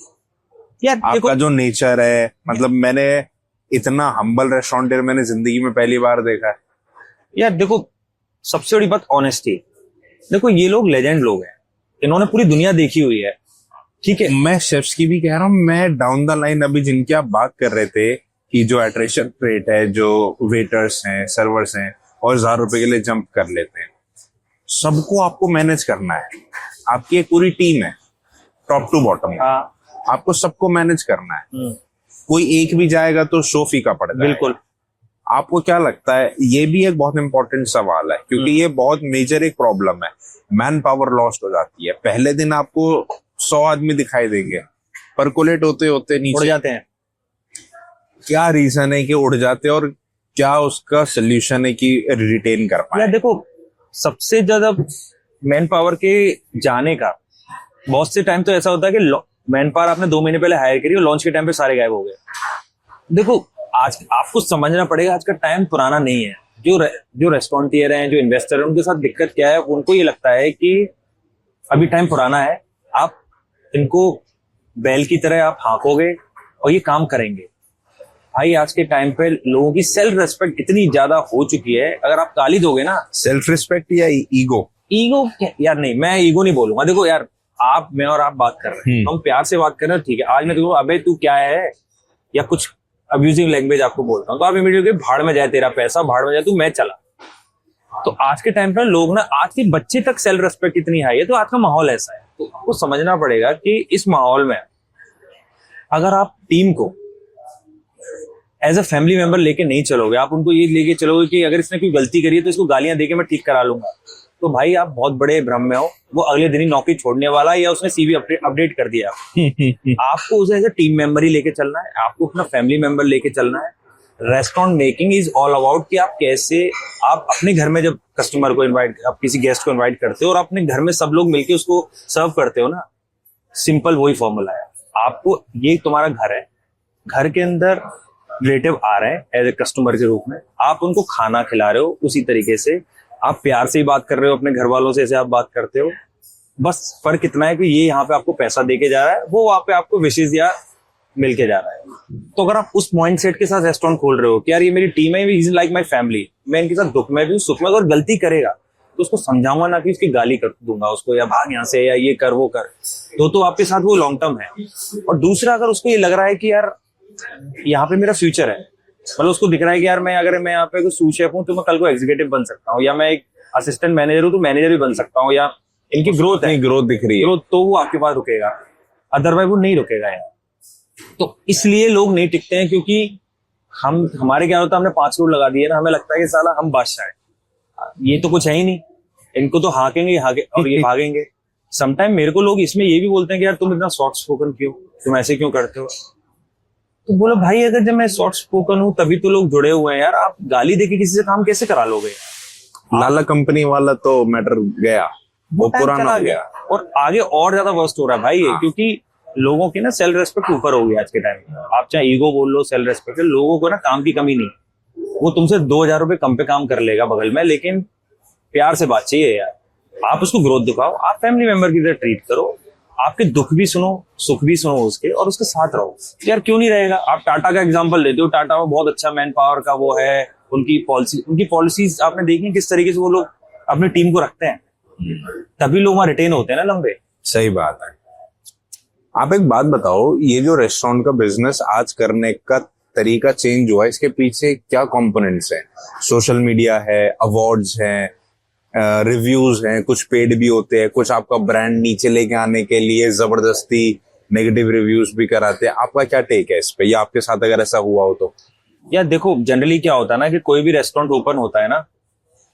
यार आपका जो नेचर है, मतलब मैंने इतना हम्बल रेस्टोरेंटर मैंने जिंदगी में पहली बार देखा है। यार देखो, सबसे बड़ी बात ऑनेस्टी। देखो ये लोग लेजेंड लोग हैं, इन्होंने पूरी दुनिया देखी हुई है, ठीक है। मैं शेफ्स की भी कह रहा हूँ, मैं डाउन द लाइन अभी जिनकी आप बात कर रहे थे कि जो एट्रिशन रेट है, जो वेटर्स हैं, सर्वर्स हैं, और 1000 रुपए के लिए जंप कर लेते हैं, सबको आपको मैनेज करना है। आपकी एक पूरी टीम है टॉप टू बॉटम, आपको सबको मैनेज करना है। कोई एक भी जाएगा तो शो फीका पड़ जाएगा। बिल्कुल। आपको क्या लगता है, ये भी एक बहुत इंपॉर्टेंट सवाल है, क्योंकि ये बहुत मेजर एक प्रॉब्लम है। मैन पावर लॉस्ट हो जाती है। पहले दिन आपको 100 आदमी दिखाई देंगे, परकोलेट होते होते नीचे उड़ जाते हैं। क्या रीजन है कि उड़ जाते हैं, और क्या उसका सोल्यूशन है कि रिटेन कर पाए? यार देखो, सबसे ज्यादा मैन पावर के जाने का बहुत से टाइम तो ऐसा होता है कि मैन पावर आपने 2 महीने पहले हायर करी और लॉन्च के टाइम पे सारे गायब हो गए। देखो आज आपको समझना पड़ेगा, आज का टाइम पुराना नहीं है। जो रेस्टोरेंटियर हैं, जो इन्वेस्टर हैं, उनके साथ दिक्कत क्या है, उनको ये लगता है कि अभी टाइम पुराना है, आप इनको बैल की तरह आप हाँकोगे और ये काम करेंगे। भाई आज के टाइम पे लोगों की सेल्फ रिस्पेक्ट इतनी ज्यादा हो चुकी है, अगर आप गाली दोगे ना, सेल्फ रिस्पेक्ट या ईगो? ईगो यार नहीं, मैं ईगो नहीं बोलूंगा। देखो यार, आप मैं और आप बात कर रहे हैं, हम प्यार से बात कर रहे हैं, ठीक है। आज मैं तुमको अबे तू क्या है या कुछ अब्यूजिंग लैंग्वेज आपको बोलता हूँ तो आप इमीडिएटली भाड़ में जाए, तेरा पैसा भाड़ में जाए, तू मैं चला। तो आज के टाइम पर लोग ना, आज के बच्चे तक सेल्फ रेस्पेक्ट इतनी हाई है, तो आज का माहौल ऐसा है। तो आपको समझना पड़ेगा कि इस माहौल में अगर आप टीम को एज अ फैमिली मेंबर लेके नहीं चलोगे, आप उनको ये लेके चलोगे कि अगर इसने कोई गलती करी है तो इसको गालियां देके मैं ठीक करा लूंगा, तो भाई आप बहुत बड़े भ्रम में हो। वो अगले दिन ही नौकरी छोड़ने वाला है या उसने सीवी अपडेट कर दिया। आपको उसे एज अ टीम मेंबर ही लेके चलना है, आपको अपना फैमिली मेंबर लेके चलना है। Restaurant making is all about कि आप कैसे, आप अपने घर में जब कस्टमर को इनवाइट, आप किसी गेस्ट को इनवाइट करते हो और अपने घर में सब लोग मिलके उसको सर्व करते हो ना, सिंपल वही फॉर्मूला है। आपको, ये तुम्हारा घर है, घर के अंदर रिलेटिव आ रहे हैं एज ए कस्टमर के रूप में, आप उनको खाना खिला रहे हो, उसी तरीके से आप प्यार से ही बात कर रहे हो अपने घर वालों से, ऐसे आप बात करते हो। बस फर्क इतना है कि ये यहाँ पे आपको पैसा देके जा रहा है, वो वहां पे आपको विशेष या मिल के जा रहा है। तो अगर आप उस माइंड सेट के साथ रेस्टोरेंट खोल रहे हो कि यार ये मेरी टीम है, इज लाइक माई फैमिली, मैं इनके साथ दुख में भी हूँ सुख में, अगर गलती करेगा तो उसको समझाऊंगा, ना कि उसकी गाली कर दूंगा उसको या भाग यहाँ से या ये कर वो कर, तो आपके साथ वो लॉन्ग टर्म है। और दूसरा, अगर उसको ये लग रहा है कि यार यहाँ पे मेरा फ्यूचर है, मतलब उसको दिख रहा है कि यार मैं, अगर मैं यहाँ पे कोई सूट शेफ हूँ तो मैं कल को एग्जीक्यूटिव बन सकता हूँ, या मैं एक असिस्टेंट मैनेजर हूँ तो मैनेजर भी बन सकता हूँ, या इनकी ग्रोथ है, ग्रोथ दिख रही है, ग्रोथ, तो वो आपके पास रुकेगा, अदरवाइज वो नहीं रुकेगा यार। तो इसलिए लोग नहीं टिकते हैं, क्योंकि हमारे क्या होता है, हमने 5 करोड़ लगा दिए ना, हमें लगता है कि साला हम बादशाह है, ये तो कुछ है ही नहीं, इनको तो हाकेंगे और ये भागेंगे। समटाइम मेरे को लोग इसमें ये भी बोलते हैं कि यार तुम इतना सॉफ्ट स्पोकन क्यों, तुम ऐसे क्यों करते हो। तो बोलो भाई, अगर जब मैं सॉफ्ट स्पोकन हूं तभी तो लोग जुड़े हुए हैं यार, आप गाली देके किसी से काम कैसे करा लोगे। लाला कंपनी वाला तो मैटर गया, वो पुराना हो गया, और आगे और ज्यादा वर्स्ट हो रहा है भाई ये, क्योंकि लोगों की ना सेल्फ रेस्पेक्ट ऊपर हो गई आज के टाइम में। आप चाहे ईगो बोल लो, सेल्फ रेस्पेक्ट, लोगों को ना काम की कमी नहीं, वो तुमसे 2000 रुपए कम पे काम कर लेगा बगल में, लेकिन प्यार से बात चाहिए यार। आप उसको ग्रोथ दिखाओ, आप फैमिली मेंबर की तरह ट्रीट करो, आपके दुख भी सुनो, सुख भी सुनो उसके, और उसके साथ रहो। यार क्यों नहीं रहेगा। आप टाटा का एग्जांपल लेते हो, टाटा में बहुत अच्छा मैन पावर का वो है, उनकी पॉलिसीज आपने देखी किस तरीके से वो लोग अपनी टीम को रखते हैं, तभी लोग वहां रिटेन होते हैं ना लंबे। सही बात है। आप एक बात बताओ, ये जो रेस्टोरेंट का बिजनेस आज करने का तरीका चेंज हुआ, इसके पीछे क्या कंपोनेंट्स हैं? सोशल मीडिया है, अवार्ड्स हैं, रिव्यूज हैं, कुछ पेड भी होते हैं, कुछ आपका ब्रांड नीचे लेके आने के लिए जबरदस्ती नेगेटिव रिव्यूज भी कराते हैं। आपका क्या टेक है इस पे, या आपके साथ अगर ऐसा हुआ हो तो? यार देखो, जनरली क्या होता है ना कि कोई भी रेस्टोरेंट ओपन होता है ना,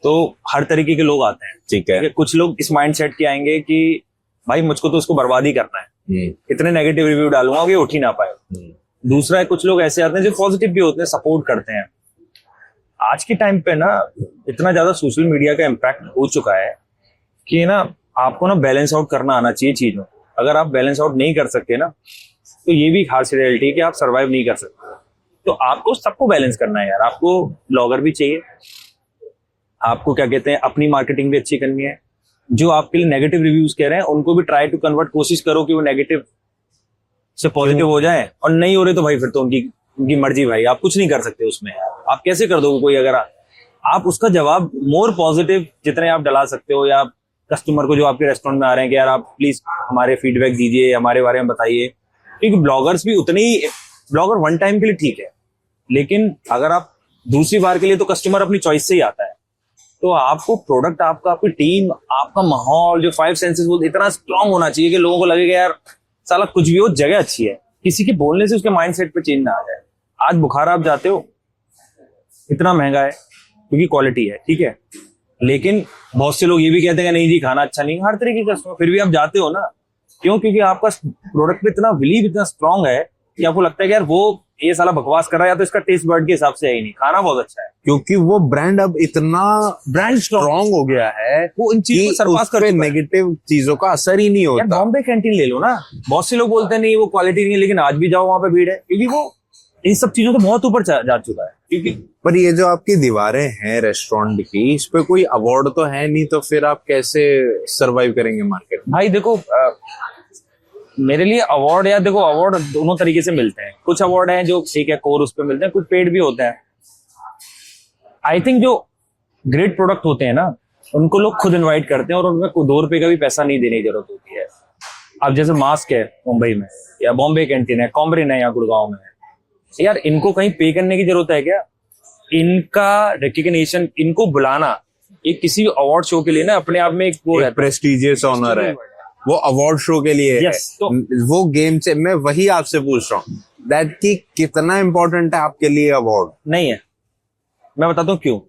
तो हर तरीके के लोग आते हैं, ठीक है। कुछ लोग इस माइंडसेट के आएंगे कि भाई मुझको तो उसको बर्बाद ही करना है, इतने नेगेटिव रिव्यू डालूंगा कि उठ ही ना पाए। दूसरा है, कुछ लोग ऐसे आते हैं जो पॉजिटिव भी होते हैं, सपोर्ट करते हैं। आज के टाइम पे ना इतना ज्यादा सोशल मीडिया का इम्पैक्ट हो चुका है कि ना आपको ना बैलेंस आउट करना आना चाहिए चीजों। अगर आप बैलेंस आउट नहीं कर सकते ना, तो ये भी हार्श रियलिटी है कि आप सर्वाइव नहीं कर सकते। तो आपको सबको बैलेंस करना है यार। आपको ब्लॉगर भी चाहिए, आपको क्या कहते हैं अपनी मार्केटिंग भी अच्छी करनी है। जो आपके लिए नेगेटिव रिव्यूज कह रहे हैं उनको भी ट्राई टू कन्वर्ट, कोशिश करो कि वो नेगेटिव से पॉजिटिव हो जाए, और नहीं हो रहे तो भाई फिर तो उनकी मर्जी भाई, आप कुछ नहीं कर सकते उसमें। आप कैसे कर दोगे कोई, अगर आप उसका जवाब मोर पॉजिटिव जितने आप डला सकते हो, या कस्टमर को जो आपके रेस्टोरेंट में आ रहे हैं कि यार आप प्लीज हमारे फीडबैक दीजिए, हमारे बारे में बताइए। क्योंकि ब्लॉगर्स भी उतने ही, ब्लॉगर वन टाइम के लिए ठीक है, लेकिन अगर आप दूसरी बार के लिए, तो कस्टमर अपनी चॉइस से ही आता है। तो आपको प्रोडक्ट, आपकी टीम, आपका माहौल, जो 5 सेंसेस वो इतना स्ट्रांग होना चाहिए कि लोगों को लगेगा यार साला कुछ भी हो, जगह अच्छी है। किसी के बोलने से उसके माइंडसेट पे चेंज ना आ जाए। आज बुखारा आप जाते हो, इतना महंगा है क्योंकि क्वालिटी है, ठीक है, लेकिन बहुत से लोग ये भी कहते हैं नहीं जी खाना अच्छा नहीं, हर तरीके का, फिर भी आप जाते हो ना। क्यों? क्योंकि आपका प्रोडक्ट पे इतना बिलीव, इतना स्ट्रांग है कि आपको लगता है कि यार वो ये साला बकवास कर रहा है, या तो इसका टेस्ट बर्ड के हिसाब से है ही नहीं, खाना बहुत अच्छा है। क्योंकि वो ब्रांड अब इतना ब्रांड स्ट्रांग हो गया है, वो इन चीजों को सरपास कर चुका है। नेगेटिव चीजों का असर ही नहीं यार होता। बॉम्बे कैंटीन ले लो ना, बहुत से लोग बोलते हैं नहीं वो क्वालिटी नहीं है, लेकिन आज भी जाओ वहां पे भीड़ है, क्योंकि वो इन सब चीजों को बहुत ऊपर जा चुका है। क्योंकि पर ये जो आपकी दीवारें हैं रेस्टोरेंट की, इस पे कोई अवार्ड तो है नहीं, तो फिर आप कैसे सरवाइव करेंगे मार्केट में? भाई देखो, मेरे लिए अवार्ड, या देखो अवार्ड दोनों तरीके से मिलते हैं। कुछ अवार्ड हैं जो ठीक है कोर उस पे मिलते हैं, कुछ पेड भी होते हैं। आई थिंक जो ग्रेट प्रोडक्ट होते हैं ना, उनको लोग खुद इनवाइट करते हैं, और उनमें 2 रुपए का भी पैसा नहीं देने की जरूरत होती है। अब जैसे मास्क है मुंबई में, या बॉम्बे कैंटीन है, कॉम्ब्रिन है, या गुड़गांव में है, यार इनको कहीं पे करने की जरूरत है क्या? इनका रिकग्निशन, इनको बुलाना एक किसी अवार्ड शो के लिए ना अपने आप में एक वो है, प्रेस्टिजियस ऑनर है, वो अवार्ड शो के लिए है। Yes, तो वो गेम से मैं वही आपसे पूछ रहा हूँ दैट कि कितना इंपॉर्टेंट है आपके लिए अवार्ड। नहीं है। मैं बताता हूँ क्यों।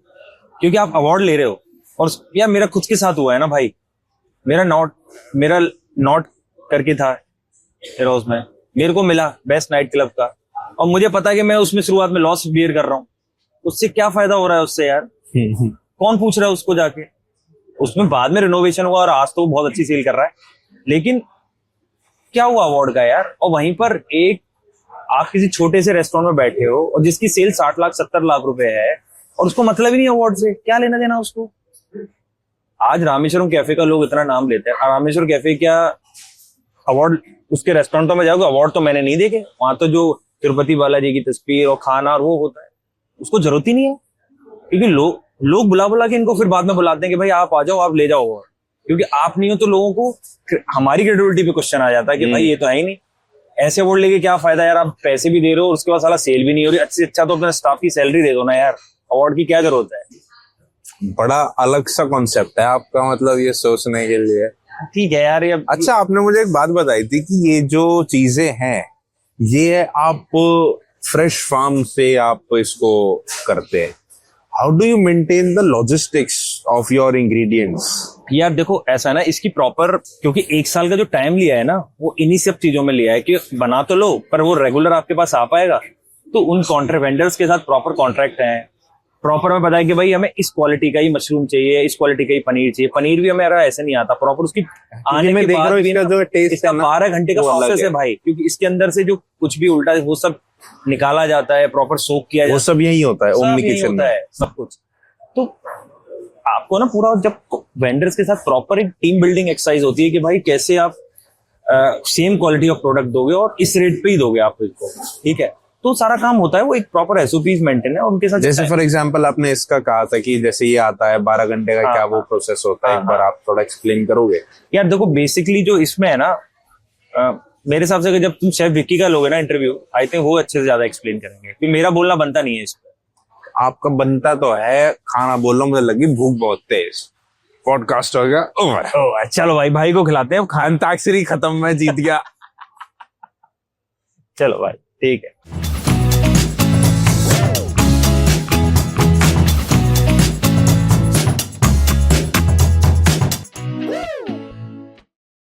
क्योंकि आप अवार्ड ले रहे हो, और यार मेरा खुद के साथ हुआ है ना भाई। मेरा नॉट करके था एरोस में, मेरे को मिला बेस्ट नाइट क्लब का, और मुझे पता है कि मैं उसमें शुरुआत में लॉस बियर कर रहा हूँ। उससे क्या फायदा हो रहा है उससे यार? कौन पूछ रहा है उसको जाके? उसमें बाद में रिनोवेशन हुआ और आज तो वो बहुत अच्छी सेल कर रहा है, लेकिन क्या हुआ अवार्ड का यार? और वहीं पर एक आप किसी छोटे से रेस्टोरेंट में बैठे हो और जिसकी सेल 60 लाख 70 लाख रुपए है, और उसको मतलब ही नहीं अवार्ड से, क्या लेना देना उसको? आज रामेश्वरम कैफे का लोग इतना नाम लेते हैं, रामेश्वरम कैफे क्या अवार्ड? उसके रेस्टोरेंटों में जाओगे, अवार्ड तो मैंने नहीं देखे वहां, तो जो तिरुपति बालाजी की तस्वीर और खाना और वो होता है, उसको जरूरत ही नहीं है। क्योंकि लोग बुला बुला के इनको फिर बाद में बुलाते हैं कि भाई आप आ जाओ, आप ले जाओ अवार्ड। क्योंकि आप नहीं हो तो लोगों को हमारी क्रेडिबिलिटी पे क्वेश्चन आ जाता है कि भाई ये तो है ही नहीं, ऐसे अवार्ड लेके क्या फायदा यार? आप पैसे भी दे रहे हो और उसके बाद साला सेल भी नहीं हो रही। अच्छे अच्छा तो अपने स्टाफ की सैलरी दे दो ना यार, अवार्ड की क्या जरूरत है? बड़ा अलग सा कॉन्सेप्ट है आपका, मतलब ये सोचने के लिए। ठीक है यार ये। अच्छा, आपने मुझे एक बात बताई थी कि ये जो चीजें हैं ये आप फ्रेश फार्म से आप इसको करते हैं। How do you maintain the logistics of your ingredients? यार देखो ऐसा है ना, इसकी प्रॉपर, क्योंकि 1 साल का जो टाइम लिया है ना, वो इन्हीं सब चीजों में लिया है कि बना तो लो, पर वो रेगुलर आपके पास आ पाएगा। तो उन कॉन्ट्रैक्ट वेंडर्स के साथ प्रॉपर कॉन्ट्रैक्ट है, प्रॉपर हमें पता है कि भाई हमें इस क्वालिटी का ही मशरूम चाहिए, इस क्वालिटी का ही पनीर चाहिए। पनीर भी हमें ऐसे नहीं आता प्रॉपर, उसकी आने मैं के देख रहा बाद हूँ भी इसका ना, जो टेस्ट इसका है ना, 12 घंटे का वो अलग प्रोसेस है है भाई, क्योंकि इसके अंदर से जो कुछ भी उल्टा है वो सब निकाला जाता है, प्रॉपर सोक किया जाता वो है, सब यही होता है सब ओमनी यही किचन होता में। है सब कुछ। तो आपको ना पूरा जब वेंडर्स के साथ प्रॉपर एक टीम बिल्डिंग एक्सरसाइज होती है कि भाई कैसे आप सेम क्वालिटी ऑफ प्रोडक्ट दोगे और इस रेट पे ही दोगे आप इसको, ठीक है? तो सारा काम होता है, वो एक प्रॉपर एसओपीज मेंटेन है उनके साथ। जैसे फॉर एग्जांपल आपने इसका कहा था कि जैसे ये आता है 12 घंटे का, क्या वो प्रोसेस होता है? एक बार आप थोड़ा एक्सप्लेन करोगे? यार देखो बेसिकली जो इसमें है ना, मेरे हिसाब से जब तुम शेफ विक्की का लोगे ना इंटरव्यू, आई थिंक वो अच्छे से ज्यादा एक्सप्लेन करेंगे, क्योंकि मेरा बोलना बनता नहीं है इस पर। आपका बनता तो है, खाना बोल रहा हूँ, मुझे लगी भूख बहुत तेज। पॉडकास्ट हो गया ओवर। चलो भाई को खिलाते हैं, अंताक्षरी खत्म, मैं जीत गया। चलो भाई ठीक है।